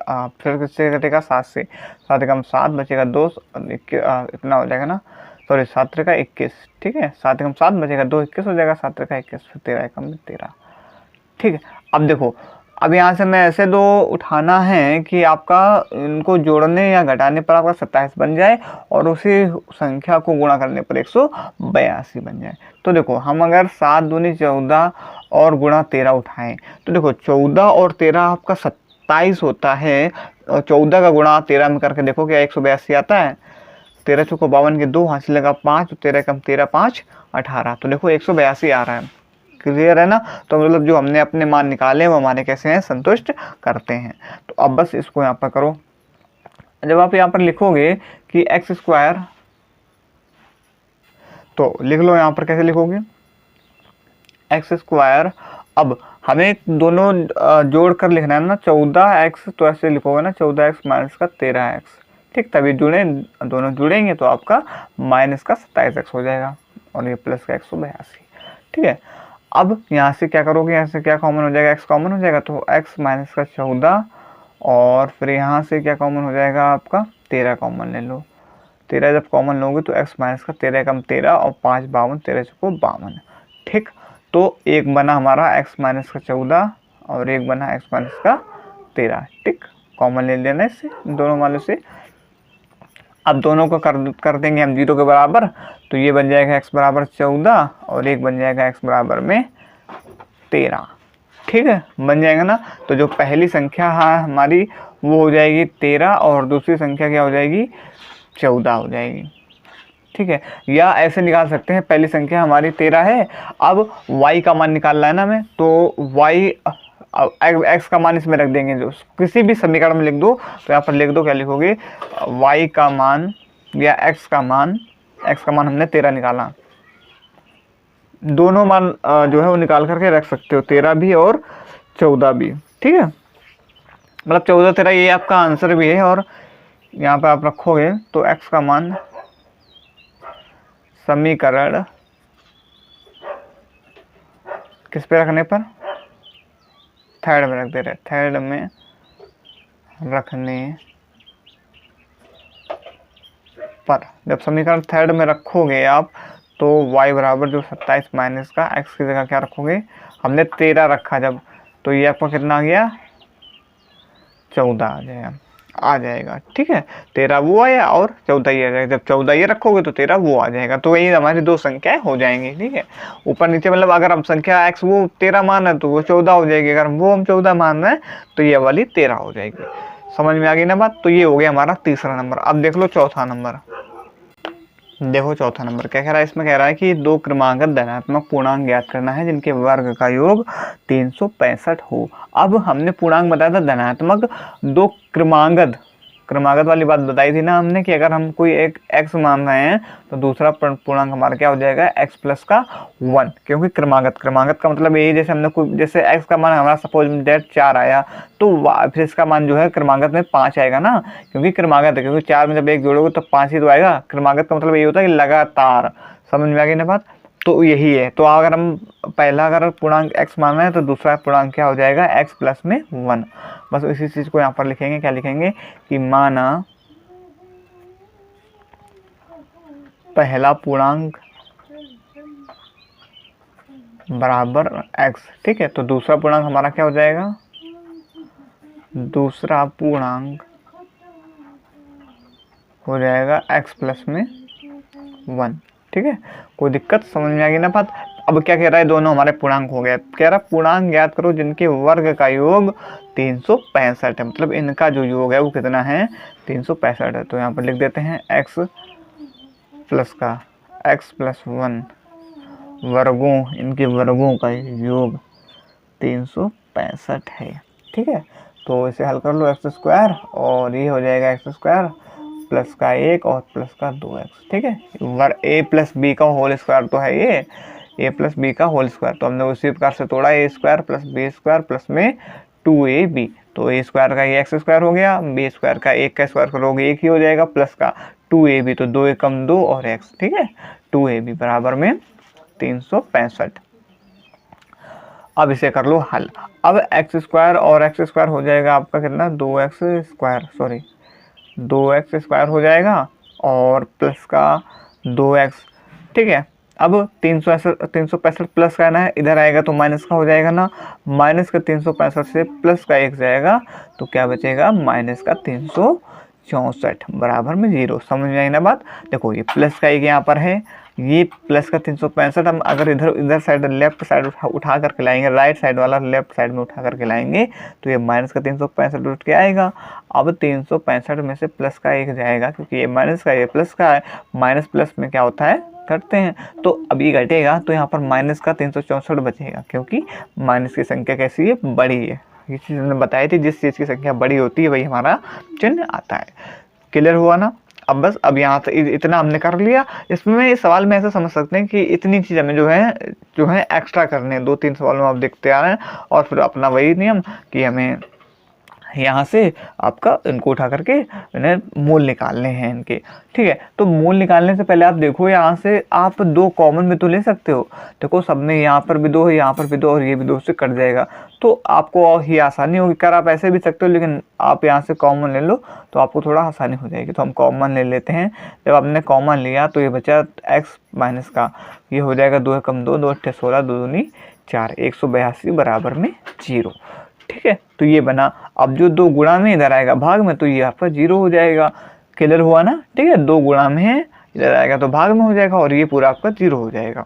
किससे कटेगा 7 से, 7 एकम 7 बचेगा 2 इतना हो जाएगा ना, सॉरी 7 त्रिका 21। ठीक है, 7 एकम 7 बचेगा 2 21 हो जाएगा, 7 त्रिका 21, फिर 13 एकम 13। ठीक है, अब देखो, अब यहाँ से मैं ऐसे दो उठाना है कि आपका इनको जोड़ने या घटाने पर आपका 27 बन जाए और उसी संख्या को गुणा करने पर 182 बन जाए। तो देखो, हम अगर 7 दूनी 14 और गुणा 13 उठाएं तो देखो 14 और 13 आपका 27 होता है, और 14 का गुणा 13 में करके देखो क्या 182 आता है। 13 चौको 52 के 2 हासिल लगा 5, 13 कम 13 5 18, तो देखो 182 आ रहा है। क्लियर है ना, तो मतलब जो हमने अपने मान निकाले वो हमारे कैसे हैं संतुष्ट करते हैं। तो अब बस इसको यहाँ पर करो, जब आप यहाँ पर लिखोगे कि एक्स स्क्वायर, तो लिख लो यहाँ पर कैसे लिखोगे एक्स स्क्वायर। अब हमें दोनों जोड़ कर लिखना है ना 14x, तो ऐसे लिखोगे ना 14x माइनस का 13x। ठीक, तभी जुड़े, दोनों जुड़ेंगे तो आपका माइनस का 27x हो जाएगा और ये प्लस का 182। ठीक है, अब यहाँ से क्या करोगे, यहाँ से क्या कॉमन हो जाएगा, x कॉमन हो जाएगा, तो x माइनस का 14 और फिर यहाँ से क्या कॉमन हो जाएगा आपका 13 कॉमन ले लो। 13 जब कॉमन लोगे तो x माइनस का 13 कम 13 और 5 52, 13 चौको 52। ठीक, तो एक बना हमारा x माइनस का 14 और एक बना x माइनस का 13। ठीक, कॉमन ले लेना इससे दोनों वालों से। अब दोनों को कर देंगे हम 0 के बराबर, तो ये बन जाएगा x बराबर 14 और एक बन जाएगा x बराबर में 13। ठीक है, बन जाएगा ना, तो जो पहली संख्या है हमारी वो हो जाएगी 13 और दूसरी संख्या क्या हो जाएगी 14 हो जाएगी। ठीक है, या ऐसे निकाल सकते हैं, पहली संख्या हमारी 13 है, अब y का मान निकालना है ना हमें, तो y x का मान इसमें रख देंगे, जो किसी भी समीकरण में लिख दो, तो यहाँ पर लिख दो क्या लिखोगे y का मान या x का मान हमने 13 निकाला, दोनों मान जो है वो निकाल करके रख सकते हो, 13 भी और 14 भी। ठीक है, मतलब 14 13 ये आपका आंसर भी है, और यहाँ पे आप रखोगे तो x का मान समीकरण किस पे रखने पर, थर्ड में रख दे रहे, थर्ड में रखने पर जब समीकरण थर्ड में रखोगे आप, तो y बराबर जो 27 माइनस का x की जगह क्या रखोगे, हमने 13 रखा जब, तो ये आपका कितना आ गया 14 आ जाएगा। ठीक है, 13 वो आया और 14 ये आ जाएगा, जब 14 ये रखोगे तो 13 वो आ जाएगा, तो वही हमारी दो संख्याएं हो जाएंगी। ठीक है, ऊपर नीचे मतलब अगर हम संख्या x वो 13 मान है तो वो 14 हो जाएगी, अगर वो हम 14 मान रहे हैं तो ये वाली 13 हो जाएगी। समझ में आ गई ना बात, तो ये हो गया हमारा तीसरा नंबर। अब देख लो चौथा नंबर, देखो चौथा नंबर क्या कह रहा है, इसमें कह रहा है कि दो क्रमागत धनात्मक पूर्णांक ज्ञात करना है जिनके वर्ग का योग 365 हो। अब हमने पूर्णांक बताया था धनात्मक, दो क्रमागत वाली बात बताई थी ना हमने कि अगर हम कोई एक x मान रहे हैं तो दूसरा पूर्णांक हमारा क्या हो जाएगा x प्लस का 1, क्योंकि क्रमागत का मतलब यही, जैसे हमने कोई जैसे x का मान हमारा सपोज डेट 4 आया तो फिर इसका मान जो है क्रमागत में 5 आएगा ना, क्योंकि क्रमागत है, क्योंकि 4 में जब 1 जोड़ोगे तो 5 ही तो आएगा। क्रमागत का मतलब ये होता है कि लगातार। समझ में आ गई ना बात, तो यही है। तो अगर हम पहला अगर पूर्णांक x मानना है तो दूसरा पूर्णांक क्या हो जाएगा, x प्लस में 1। बस इसी चीज़ को यहाँ पर लिखेंगे, क्या लिखेंगे कि माना पहला पूर्णांक बराबर x। ठीक है, तो दूसरा पूर्णांक हमारा क्या हो जाएगा, दूसरा पूर्णांक हो जाएगा x प्लस में 1। ठीक है, कोई दिक्कत समझ में आ गई ना बात। अब क्या कह रहा है, दोनों हमारे पूर्णांक हो गए। कह रहा है पूर्णांक ज्ञात करो जिनके वर्ग का योग 365 है, मतलब इनका जो योग है वो कितना है, 365 है। तो यहाँ पर लिख देते हैं x प्लस का x प्लस 1 वर्गों, इनके वर्गों का योग 365 है। ठीक है, तो इसे हल कर लो, एक्स स्क्वायर और ये हो जाएगा एक्स स्क्वायर प्लस का 1 और प्लस का 2x। ठीक है, ए प्लस बी का होल स्क्वायर तो है ये, ए प्लस बी का होल स्क्वायर। तो हमने उसी प्रकार से तोड़ा, A square plus B square plus में 2ab। तो ए स्क्वायर का ये एक्स स्क्वायर हो गया, बी स्क्वायर का 1 का स्क्वायर करोगे 1 ही हो जाएगा, प्लस का 2ab, तो 2 कम 2 और x। ठीक है, 2ab बराबर में 365। अब इसे कर लो हल। अब एक्स स्क्वायर और एक्स स्क्वायर हो जाएगा आपका कितना, 2x square, sorry 2x square हो जाएगा और प्लस का 2x। ठीक है, अब 365 प्लस का ना है, इधर आएगा तो माइनस का हो जाएगा ना, माइनस का 365 से प्लस का 1 जाएगा तो क्या बचेगा, माइनस का 364 बराबर में 0। समझ में आई ना बात। देखो ये प्लस का 1 यहाँ पर है, ये प्लस का 365 हम अगर इधर साइड लेफ्ट साइड उठा करके लाएंगे, राइट साइड वाला लेफ्ट साइड में उठा करके लाएंगे तो ये माइनस का 365 उठ के आएगा। अब 365 में से प्लस का 1 जाएगा, क्योंकि ये माइनस का ये प्लस का है, माइनस प्लस में क्या होता है, घटते हैं। तो अब ये घटेगा तो यहाँ पर माइनस का 364 बचेगा, क्योंकि माइनस की संख्या कैसी है, बड़ी है। ये चीज़ हमने बताई थी, जिस चीज़ की संख्या बड़ी होती है वही हमारा चिन्ह आता है। क्लियर हुआ ना। अब बस अब यहाँ से इतना हमने कर लिया। इसमें इस सवाल में ऐसा समझ सकते हैं कि इतनी चीज़ हमें जो है एक्स्ट्रा करने हैं। 2-3 सवाल में आप देखते आ रहे हैं और फिर अपना वही नियम कि हमें यहाँ से आपका इनको उठा करके इन्हें मूल निकालने हैं इनके। ठीक है, तो मूल निकालने से पहले आप देखो यहाँ से आप 2 कॉमन भी तो ले सकते हो। देखो सब में यहाँ पर भी 2 है, यहाँ पर भी 2 और ये भी 2 से कट जाएगा, तो आपको ही आसानी होगी। कर आप ऐसे भी सकते हो, लेकिन आप यहाँ से कॉमन ले लो तो आपको थोड़ा आसानी हो जाएगी। तो हम कॉमन ले लेते हैं। जब आपने कॉमन लिया तो ये बचा x माइनस का, ये हो जाएगा 2 कम 2, 2 8 16, 2 दूनी 4, 182 बराबर में 0। ठीक है, तो ये बना। अब जो 2 गुणा में इधर आएगा भाग में, तो ये आपका 0 हो जाएगा। क्लियर हुआ ना। ठीक है, 2 गुणा में है, इधर आएगा तो भाग में हो जाएगा और ये पूरा आपका 0 हो जाएगा।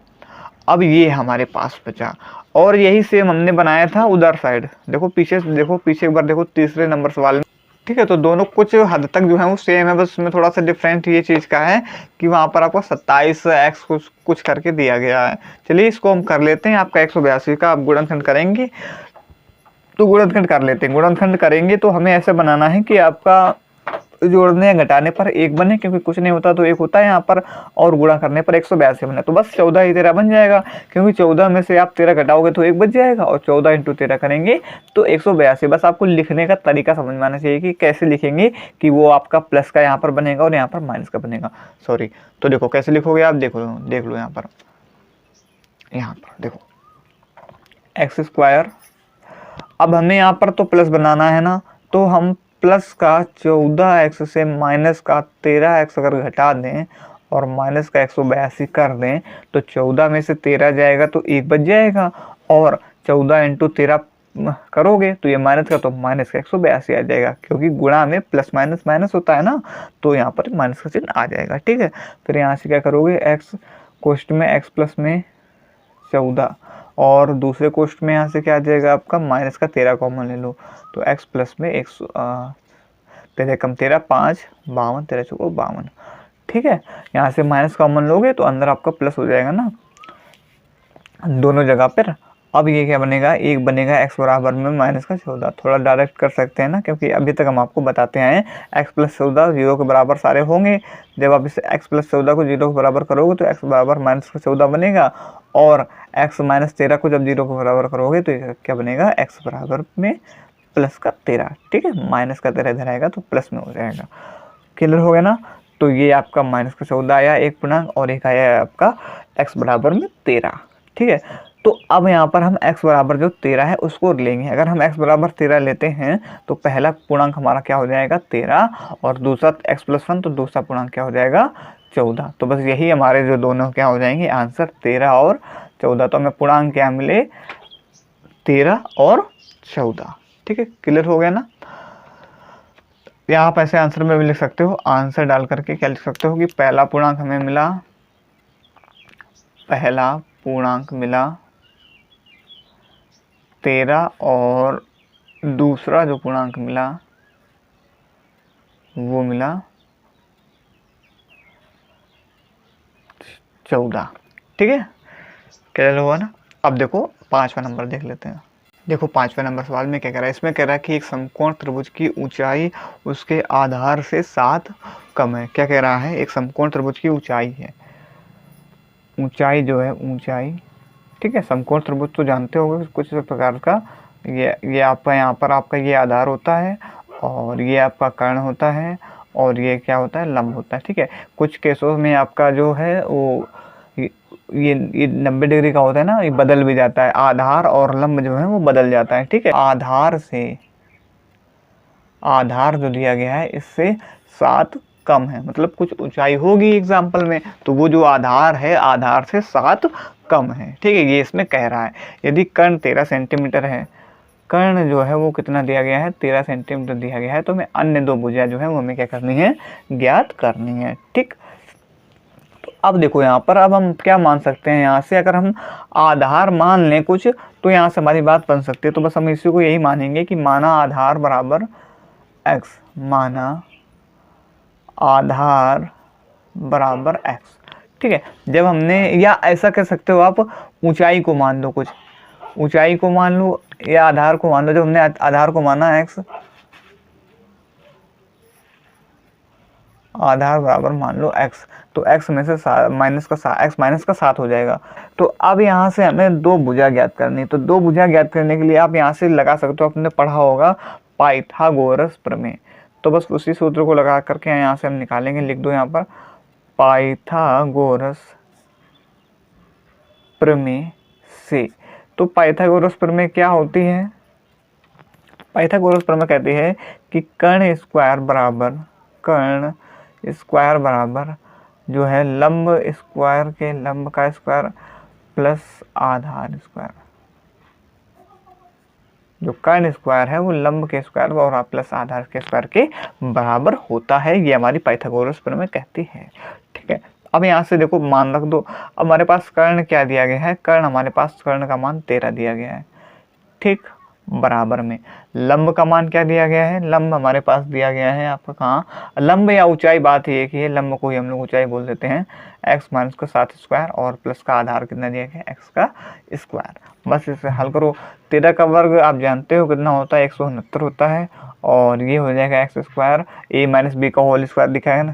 अब ये हमारे पास बचा, और यही सेम हमने बनाया था उधर साइड। देखो पीछे एक बार देखो तीसरे नंबर सवाल में। ठीक है, तो दोनों कुछ हद तक जो है वो सेम है, बस उसमें थोड़ा सा डिफरेंट ये चीज़ का है कि वहाँ पर आपको 27x कुछ करके दिया गया है। चलिए इसको हम कर लेते हैं। आपका 182 का आप गुणनखंड करेंगे तो गुणनखंड कर लेते हैं। गुणनखंड करेंगे तो हमें ऐसे बनाना है कि आपका जोड़ने या घटाने पर 1 बने, क्योंकि कुछ नहीं होता तो 1 होता है यहाँ पर, और गुणा करने पर 182 बने। तो बस 14 ही 13 बन जाएगा, क्योंकि 14 में से आप 13 घटाओगे तो 1 बच जाएगा, और 14 × 13 करेंगे तो 182। बस आपको लिखने का तरीका समझ में आना चाहिए कि कैसे लिखेंगे कि वो आपका प्लस का यहाँ पर बनेगा और यहाँ पर माइनस का बनेगा। सॉरी, तो देखो कैसे लिखोगे आप, देख लो यहाँ पर देखो एक्स स्क्वायर। अब हमें यहाँ पर तो प्लस बनाना है ना, तो हम प्लस का 14x से माइनस का 13x अगर घटा दें और माइनस का 182 कर दें तो 14 में से 13 जाएगा तो 1 बच जाएगा, और 14 × 13 करोगे तो ये माइनस का तो माइनस का 182 आ जाएगा, क्योंकि गुणा में प्लस माइनस माइनस होता है ना, तो यहाँ पर माइनस का चिन्ह आ जाएगा। ठीक है, फिर यहाँ से क्या करोगे, x कोष्ठ में x प्लस में 14 और दूसरे कोष्ठ में यहाँ से क्या आ जाएगा आपका माइनस का 13 कॉमन ले लो, तो x प्लस में 13 कम 13 5 52, 13 चौको 52। ठीक है, यहाँ से माइनस कॉमन लोगे तो अंदर आपका प्लस हो जाएगा ना दोनों जगह पर। अब ये क्या बनेगा, 1 बनेगा x बराबर में माइनस का 14। थोड़ा डायरेक्ट कर सकते हैं ना, क्योंकि अभी तक हम आपको बताते हैं x प्लस 14 0 के बराबर सारे होंगे। जब आप इसे x प्लस 14 को 0 के बराबर करोगे तो x बराबर माइनस का 14 बनेगा, और x माइनस 13 को जब 0 के बराबर करोगे तो क्या बनेगा, x बराबर में प्लस का 13। ठीक है, माइनस का 13 इधर आएगा तो प्लस में हो जाएगा। क्लियर हो गया ना। तो ये आपका -14 आया एक पूर्णांक, और एक आया आपका x बराबर में 13। ठीक है, तो अब यहाँ पर हम x बराबर जो 13 है उसको लेंगे। अगर हम x बराबर 13 लेते हैं तो पहला पूर्णांक हमारा क्या हो जाएगा 13, और दूसरा x+1 तो दूसरा पूर्णांक क्या हो जाएगा 14। तो बस यही हमारे जो दोनों क्या हो जाएंगे आंसर 13 और 14। तो हमें पूर्णांक क्या मिले 13 और 14। ठीक है, क्लियर हो गया ना। या आप ऐसे आंसर में भी लिख सकते हो, आंसर डाल करके क्या लिख सकते हो कि पहला पूर्णांक हमें मिला, पहला पूर्णांक मिला 13 और दूसरा जो पूर्णांक मिला वो मिला 14। ठीक है, क्लियर हुआ ना। अब देखो 5वां नंबर देख लेते हैं। देखो 5वें नंबर सवाल में क्या कह रहा है, इसमें कह रहा है कि एक समकोण त्रिभुज की ऊंचाई उसके आधार से 7 कम है। क्या कह रहा है, एक समकोण त्रिभुज की ऊंचाई है, ऊंचाई जो है ऊंचाई, ठीक है, समकोण त्रिभुज तो जानते होंगे कुछ प्रकार का, ये आपका यहाँ पर आपका ये आधार होता है, और ये आपका कर्ण होता है, और ये क्या होता है लंब होता है। ठीक है, कुछ केसों में आपका जो है वो ये 90 डिग्री का होता है ना, ये बदल भी जाता है, आधार और लंब जो है वो बदल जाता है। ठीक है, आधार जो दिया गया है इससे 7 कम है, मतलब कुछ ऊंचाई होगी एग्जाम्पल में, तो वो जो आधार है आधार से 7 कम है। ठीक है, ये इसमें कह रहा है। यदि कर्ण 13 सेंटीमीटर है, कर्ण जो है वो कितना दिया गया है 13 सेंटीमीटर दिया गया है, तो हमें अन्य दो भुजा जो है वो हमें क्या करनी है ज्ञात करनी है। ठीक, तो अब देखो यहाँ पर अब हम क्या मान सकते हैं, यहाँ से अगर हम आधार मान लें कुछ तो यहाँ से हमारी बात बन सकती है। तो बस हम इसी को यही मानेंगे कि माना आधार बराबर x, माना आधार बराबर x। ठीक है, जब हमने, या ऐसा कह सकते हो आप ऊंचाई को मान लो, कुछ ऊंचाई को मान लो या आधार को मान लो। जब हमने आधार को माना x, आधार बराबर मान लो x, तो x में से x माइनस का 7 हो जाएगा। तो अब यहाँ से हमें दो भुजा ज्ञात करनी, तो दो भुजा ज्ञात करने के लिए आप यहाँ से लगा सकते हो, आपने पढ़ा होगा पाइथागोरस प्रमेय। तो बस उसी सूत्र को लगा करके यहाँ से हम निकालेंगे, लिख दो यहाँ पर पाइथागोरस प्रमेय से। तो पाइथागोरस प्रमेय क्या होती है, पाइथागोरस प्रमेय कहती है कि कर्ण स्क्वायर बराबर जो है लंब स्क्वायर के लंब का स्क्वायर प्लस आधार स्क्वायर। जो कर्ण स्क्वायर है वो लंब के स्क्वायर और प्लस आधार के स्क्वायर के बराबर होता है, ये हमारी पाइथागोरस प्रमेय कहती है। ठीक है, अब यहाँ से देखो मान रख दो। अब हमारे पास कर्ण क्या दिया गया है, हमारे पास कर्ण का मान 13 दिया गया है। ठीक, बराबर में लंब का मान क्या दिया गया है, लंब हमारे पास दिया गया है आपका कहाँ, लंब या ऊंचाई बात ही एक ही है, लंब को ही हम लोग ऊंचाई बोल देते हैं, x माइनस का 7 स्क्वायर और प्लस का आधार कितना दिया गया है x का स्क्वायर। बस इसे हल करो। 13 का वर्ग आप जानते हो कितना होता है 169 होता है, और ये हो जाएगा x square, a minus b का होल स्क्वायर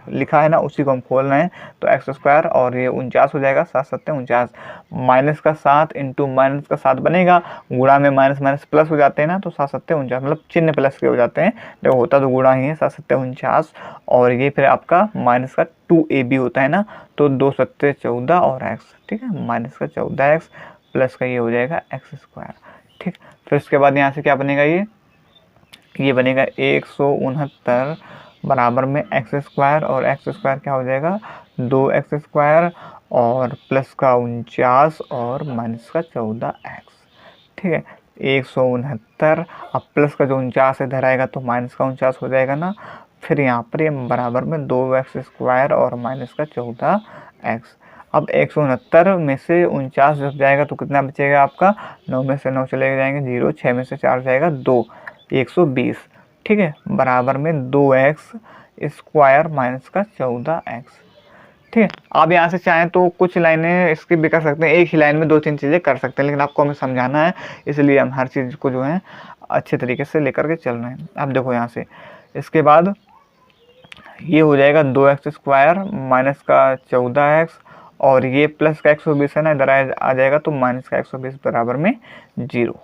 लिखा है ना, उसी को हम खोल रहे हैं, तो x स्क्वायर और ये 49 हो जाएगा, 7 7 49, माइनस का 7 इंटू माइनस का 7 बनेगा, गुणा में माइनस माइनस प्लस हो जाते हैं ना, तो 7 7 49, मतलब चिन्ह प्लस के हो जाते हैं, देखो होता तो गुणा ही है, 7 7 49, और ये फिर आपका माइनस का 2ab होता है ना, तो 2 7 14 और x। ठीक है, माइनस का 14x प्लस का ये हो जाएगा x स्क्वायर। ठीक, फिर उसके बाद यहाँ से क्या बनेगा, ये बनेगा 169 बराबर में x स्क्वायर, और x स्क्वायर क्या हो जाएगा 2x स्क्वायर और प्लस का 49 और माइनस का 14x। ठीक है, 169, अब प्लस का जो 49 इधर आएगा तो माइनस का 49 हो जाएगा ना, फिर यहाँ पर ये बराबर में 2x स्क्वायर और माइनस का 14x। अब 169 में से 49 जब जाएगा तो कितना बचेगा आपका, 9 में से 9 चले जाएंगे 0, 6 में से 4 जाएगा 2, 120। ठीक है, बराबर में 2x स्क्वायर माइनस का 14x। ठीक है, आप यहाँ से चाहें तो कुछ लाइनें स्किप भी कर सकते हैं, एक ही लाइन में 2-3 चीज़ें कर सकते हैं, लेकिन आपको हमें समझाना है, इसलिए हम हर चीज़ को जो है अच्छे तरीके से लेकर के चल रहे हैं। अब देखो यहाँ से इसके बाद ये हो जाएगा 2x स्क्वायर माइनस का 14x, और ये प्लस का 120 है ना, इधर आ जाएगा तो माइनस का 120 बराबर में 0।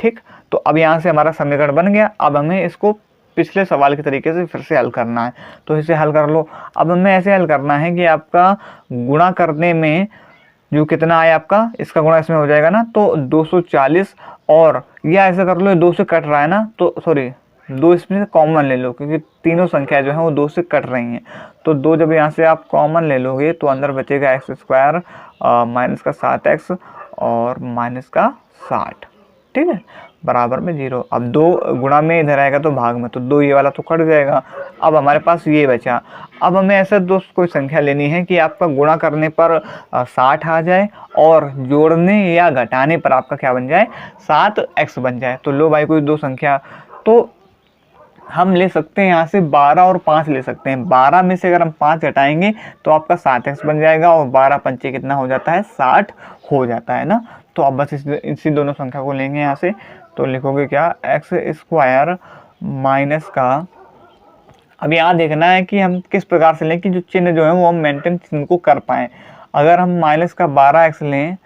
ठीक, तो अब यहाँ से हमारा समीकरण बन गया। अब हमें इसको पिछले सवाल के तरीके से फिर से हल करना है। तो इसे हल कर लो। अब हमें ऐसे हल करना है कि आपका गुणा करने में जो कितना आया आपका, इसका गुणा इसमें हो जाएगा ना, तो 240, और या ऐसा कर लो 2 से कट रहा है ना, तो सॉरी 2 इसमें से कॉमन ले लो, क्योंकि तीनों संख्या जो है वो 2 से कट रही हैं। तो 2 जब यहाँ से आप कॉमन ले लोगे तो अंदर बचेगा x² माइनस का 7x और माइनस का 60, ठीक है, बराबर में 0। अब 2 गुणा में इधर आएगा तो भाग में, तो 2 ये वाला तो कट जाएगा। अब हमारे पास ये बचा। अब हमें ऐसा दोस्त कोई संख्या लेनी है कि आपका गुणा करने पर 60 आ जाए और जोड़ने या घटाने पर आपका क्या बन जाए, 7x बन जाए। तो लो भाई कोई 2 संख्या, तो हम ले सकते हैं यहाँ से 12 और 5 ले सकते हैं। 12 में से अगर हम 5 घटाएंगे तो आपका 7x बन जाएगा, और 12 पंचे कितना हो जाता है, 60 हो जाता है ना। तो अब बस इसी दोनों संख्या को लेंगे यहाँ से, तो लिखोगे क्या, x² माइनस का, अब यहाँ देखना है कि हम किस प्रकार से लें कि जो चिन्ह जो है वो हम मेंटेन चिन्ह को कर पाएँ। अगर हम माइनस का 12x लें,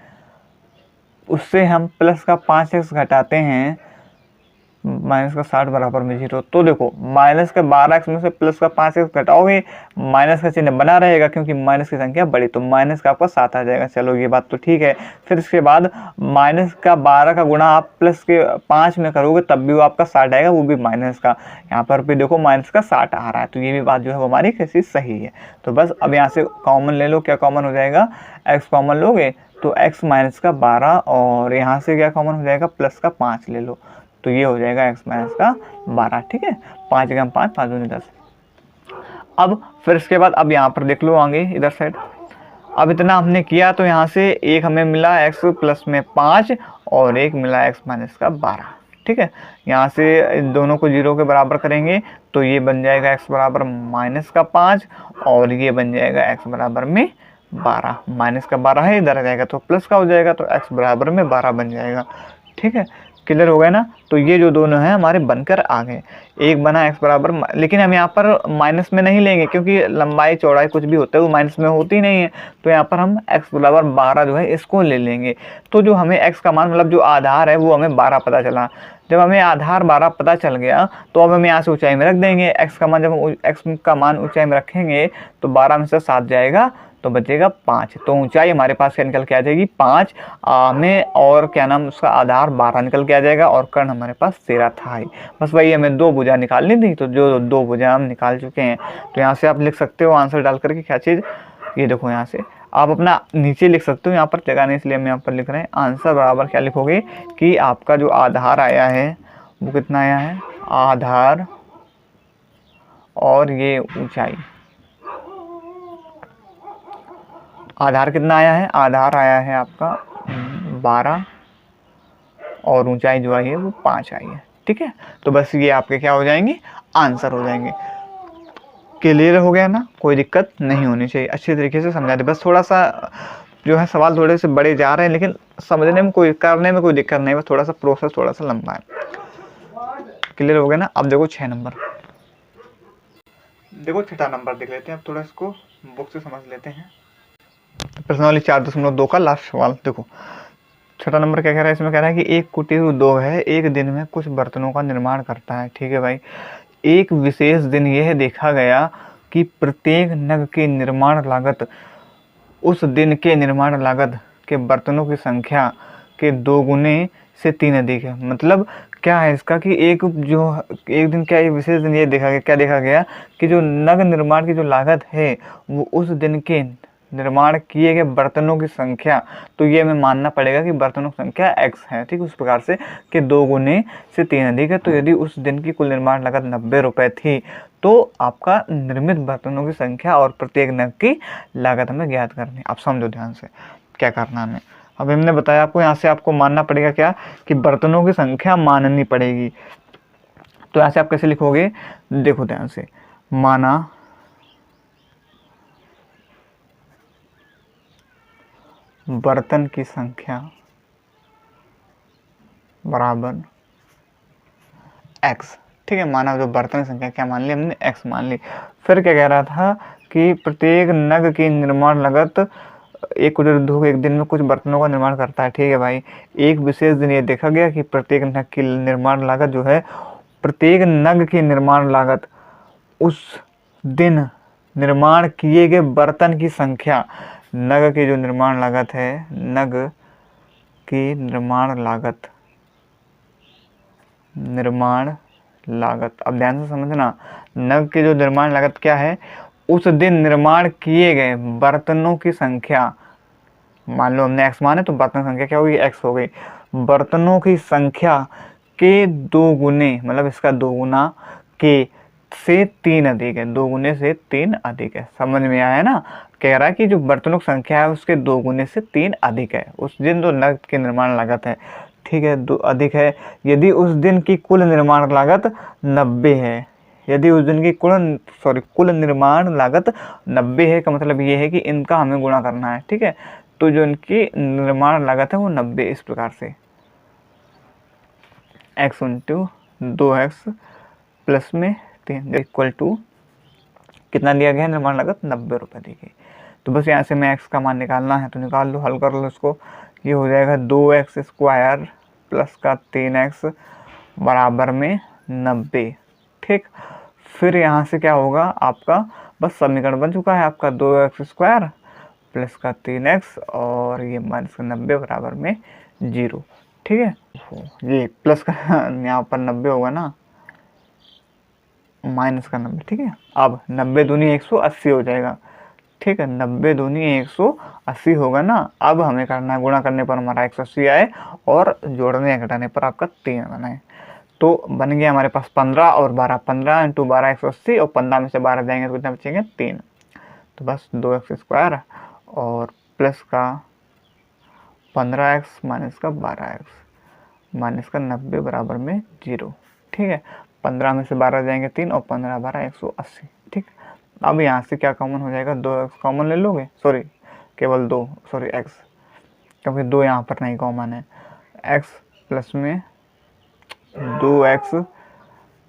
उससे हम प्लस का 5x घटाते हैं, माइनस का 60 बराबर में 0। तो देखो माइनस का 12x में से प्लस का 5x घटाओगे, माइनस का चिन्ह बना रहेगा क्योंकि माइनस की संख्या बड़ी, तो माइनस का आपका 7 आ जाएगा। चलो ये बात तो ठीक है। फिर इसके बाद माइनस का 12 का गुणा आप प्लस के 5 में करोगे तब भी वो आपका 60 आएगा, वो भी माइनस का। यहाँ पर भी देखो माइनस का 60 आ रहा है, तो ये भी बात जो है वो हमारी कैसी सही है। तो बस अब यहाँ से कॉमन ले लो, क्या कॉमन हो जाएगा, x कॉमन लोगे तो x माइनस का 12, और यहाँ से क्या कॉमन हो जाएगा, प्लस का 5 ले लो, तो ये हो जाएगा x माइनस का 12, ठीक है। 5 × 5 5 दूनी 10। अब फिर इसके बाद अब यहाँ पर देख लो आगे इधर साइड, अब इतना हमने किया तो यहाँ से एक हमें मिला x प्लस में 5 और एक मिला x माइनस का 12, ठीक है। यहाँ से दोनों को 0 के बराबर करेंगे तो ये बन जाएगा x बराबर माइनस का 5 और ये बन जाएगा x बराबर में 12। माइनस का 12 है, इधर आ जाएगा तो प्लस का हो जाएगा, तो x बराबर में 12 बन जाएगा, ठीक है। क्लियर हो गया ना। तो ये जो दोनों हैं हमारे बनकर आ गए। एक बना x बराबर, लेकिन हम यहाँ पर माइनस में नहीं लेंगे क्योंकि लंबाई चौड़ाई कुछ भी होता है वो माइनस में होती नहीं है, तो यहाँ पर हम x बराबर 12 जो है इसको ले लेंगे। तो जो हमें x का मान मतलब जो आधार है वो हमें 12 पता चला। जब हमें आधार 12 पता चल गया तो अब हम यहाँ से ऊंचाई में रख देंगे x का मान। जब हम x का मान ऊंचाई में रखेंगे तो 12 में से 7 जाएगा तो बचेगा 5, तो ऊंचाई हमारे पास क्या निकल के आ जाएगी 5 में, और क्या नाम उसका आधार 12 निकल के आ जाएगा, और कर्ण हमारे पास 13 था ही। बस वही हमें 2 भुजा निकालनी थी, तो जो 2 भुजा हम निकाल चुके हैं। तो यहाँ से आप लिख सकते हो आंसर डाल करके क्या चीज़, ये देखो यहाँ से आप अपना नीचे लिख सकते हो, यहाँ पर जगह नहीं इसलिए हम यहाँ पर लिख रहे हैं। आंसर बराबर क्या लिखोगे कि आपका जो आधार आया है वो कितना आया है, आधार और ये ऊंचाई, आधार कितना आया है, आधार आया है आपका 12 और ऊंचाई जो आई है वो 5 आई है, ठीक है। तो बस ये आपके क्या हो जाएंगे, आंसर हो जाएंगे। क्लियर हो गया ना, कोई दिक्कत नहीं होनी चाहिए, अच्छी तरीके से समझा दे। बस थोड़ा सा जो है सवाल थोड़े से बड़े जा रहे हैं, लेकिन समझने में कोई, करने में कोई दिक्कत नहीं, बस थोड़ा सा प्रोसेस थोड़ा सा लंबा है। क्लियर हो गया ना। अब देखो 6 नंबर, देखो 6ठा नंबर देख लेते हैं। अब थोड़ा इसको बुक से समझ लेते हैं। प्रश्नावली 4.2 का लास्ट सवाल देखो। 6ठा नंबर क्या कह रहा है, इसमें कह रहा है कि एक कुटीर उद्योग है, एक दिन में कुछ बर्तनों का निर्माण करता है, ठीक है भाई। एक विशेष दिन यह देखा गया कि प्रत्येक नग की निर्माण लागत उस दिन के निर्माण लागत के बर्तनों की संख्या के 2 गुने से 3 अधिक है। मतलब क्या है इसका कि एक दिन क्या, ये विशेष दिन ये देखा गया, क्या देखा गया कि जो नग निर्माण की जो लागत है वो उस दिन के निर्माण किए गए बर्तनों की संख्या, तो ये हमें मानना पड़ेगा कि बर्तनों की संख्या x है, ठीक। उस प्रकार से कि 2 गुने से 3 अधिक है। तो यदि उस दिन की कुल निर्माण लागत 90 रुपये थी तो आपका निर्मित बर्तनों की संख्या और प्रत्येक नग की लागत हमें ज्ञात करनी है। आप समझो ध्यान से क्या करना हमें। अब हमने बताया आपको, यहाँ से आपको मानना पड़ेगा क्या कि बर्तनों की संख्या माननी पड़ेगी। तो यहाँ से आप कैसे लिखोगे, देखो ध्यान से, माना बर्तन की संख्या बराबर x, ठीक है। माना जो बर्तन की संख्या क्या मान ली हमने, x मान ली। फिर क्या कह रहा था कि प्रत्येक नग की निर्माण लागत, एक कुटीर उद्योग एक दिन में कुछ बर्तनों का निर्माण करता है, ठीक है भाई। एक विशेष दिन ये देखा गया कि प्रत्येक नग की निर्माण लागत जो है प्रत्येक नग की निर्माण लागत उस दिन निर्माण किए गए बर्तन की संख्या। नग की जो निर्माण लागत है, नग की निर्माण लागत, निर्माण लागत, अब ध्यान से समझना, नग की जो निर्माण लागत क्या है, उस दिन निर्माण किए गए बर्तनों की संख्या। मान लो हमने x माने तो बर्तन की संख्या क्या होगी, x हो गई। बर्तनों की संख्या के 2 गुने, मतलब इसका 2 गुना के से 3 अधिक है, 2 गुने से 3 अधिक है। समझ में आया ना? कह रहा है कि जो बर्तनों की संख्या है उसके 2 गुने से 3 अधिक है उस दिन जो नग की निर्माण लागत है। ठीक है, 2 अधिक है यदि उस दिन की कुल निर्माण लागत 90 है। यदि उस दिन की कुल निर्माण लागत 90 है, का मतलब ये है कि इनका हमें गुणा करना है। ठीक है, तो जो इनकी निर्माण लागत है वो 90, इस प्रकार से x इंटू 2x प्लस में 3 इक्वल टू कितना दिया गया है, निर्माण लागत 90 रुपये दी गई। तो बस यहाँ से मैं x का मान निकालना है तो निकाल लो, हल कर लो इसको। ये हो जाएगा 2x स्क्वायर प्लस का 3x बराबर में 90। ठीक, फिर यहाँ से क्या होगा आपका, बस समीकरण बन चुका है आपका, 2x स्क्वायर प्लस का 3x और ये माइनस का 90 बराबर में 0। ठीक है, ये प्लस का यहाँ पर 90 होगा ना, माइनस का 90। ठीक है, अब 90 दूनी 180 हो जाएगा। ठीक है, 90 दूनी 180 होगा ना। अब हमें करना है, गुणा करने पर हमारा 180 आए और जोड़ने या घटाने पर आपका 3 बनाए। तो बन गया हमारे पास 15 और 12, 15 इंटू 12 180 और 15 में से 12 जाएंगे तो कितना बचेंगे, 3। तो बस 2x स्क्वायर और प्लस का 15x माइनस का 12x माइनस का 90 बराबर में 0। ठीक है, 15 में से 12 जाएंगे 3 और 15 12 180। ठीक, अब यहाँ से क्या कॉमन हो जाएगा, 2x कॉमन ले लोगे, सॉरी केवल 2, सॉरी x, क्योंकि 2 यहाँ पर नहीं कॉमन है। x प्लस में 2x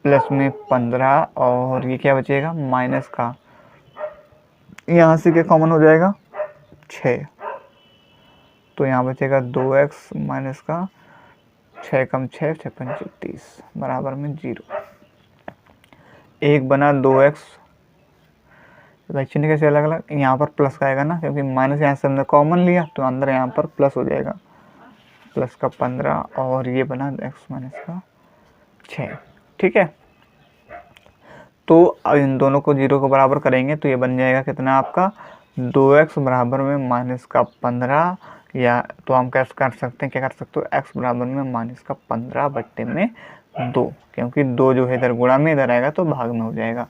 प्लस में 15 और ये क्या बचेगा, माइनस का, यहाँ से क्या कॉमन हो जाएगा, 6। तो यहाँ बचेगा 2x माइनस का 6 कम 6 6 पंच 30 बराबर में 0। एक बना 2x, भाई चिन्ह कैसे अलग अलग, यहाँ पर प्लस का आएगा ना, क्योंकि माइनस यहाँ से हमने कॉमन लिया तो अंदर यहाँ पर प्लस हो जाएगा, प्लस का 15 और ये बना x माइनस का 6। ठीक है, तो अब इन दोनों को 0 को बराबर करेंगे तो ये बन जाएगा कितना आपका, 2x बराबर में माइनस का 15, या तो हम कैसे कर सकते हैं, क्या कर सकते हो, x बराबर में माइनस का 15 बट्टे में 2, क्योंकि 2 जो है इधर गुणा में इधर आएगा तो भाग में हो जाएगा।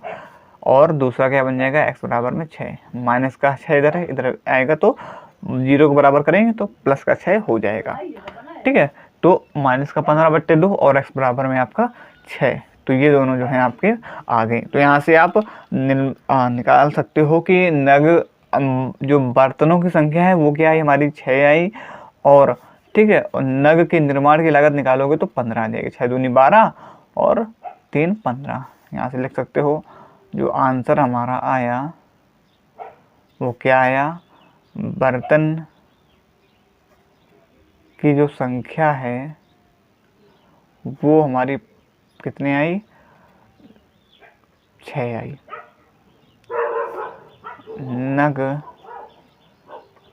और दूसरा क्या बन जाएगा, x बराबर में 6, माइनस का 6 इधर है, इधर आएगा तो 0 को बराबर करेंगे तो प्लस का 6 हो जाएगा। ठीक है, तो माइनस का 15 बट्टे 2 और x बराबर में आपका 6, तो ये दोनों जो हैं आपके आ गए। तो यहाँ से आप निकाल सकते हो कि नग जो बर्तनों की संख्या है वो क्या है, हमारी 6 आई। और ठीक है, और नग के निर्माण की लागत निकालोगे तो 15 आ जाएगी, 6 दूनी 12 और 3 15। यहाँ से लिख सकते हो जो आंसर हमारा आया वो क्या आया, बर्तन की जो संख्या है वो हमारी कितनी आई, 6 आई। नग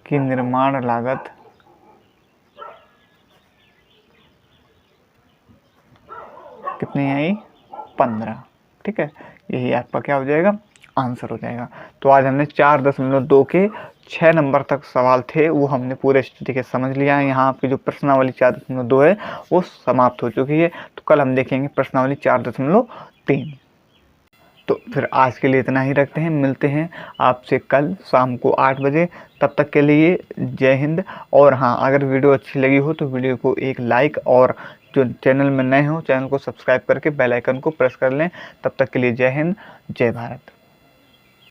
की निर्माण लागत कितनी आई, 15। ठीक है, यही आपका क्या हो जाएगा, आंसर हो जाएगा। तो आज हमने 4.2 के 6 नंबर तक सवाल थे वो हमने पूरे तरीके से समझ लिया है। यहाँ आपकी जो प्रश्नावली 4.2 है वो समाप्त हो चुकी है। तो कल हम देखेंगे प्रश्नावली 4.3। तो फिर आज के लिए इतना ही रखते हैं, मिलते हैं आपसे कल शाम को 8 बजे। तब तक के लिए जय हिंद। और हाँ, अगर वीडियो अच्छी लगी हो तो वीडियो को एक लाइक, और जो चैनल में नए हो चैनल को सब्सक्राइब करके बेल आइकन को प्रेस कर लें। तब तक के लिए जय हिंद, जय भारत।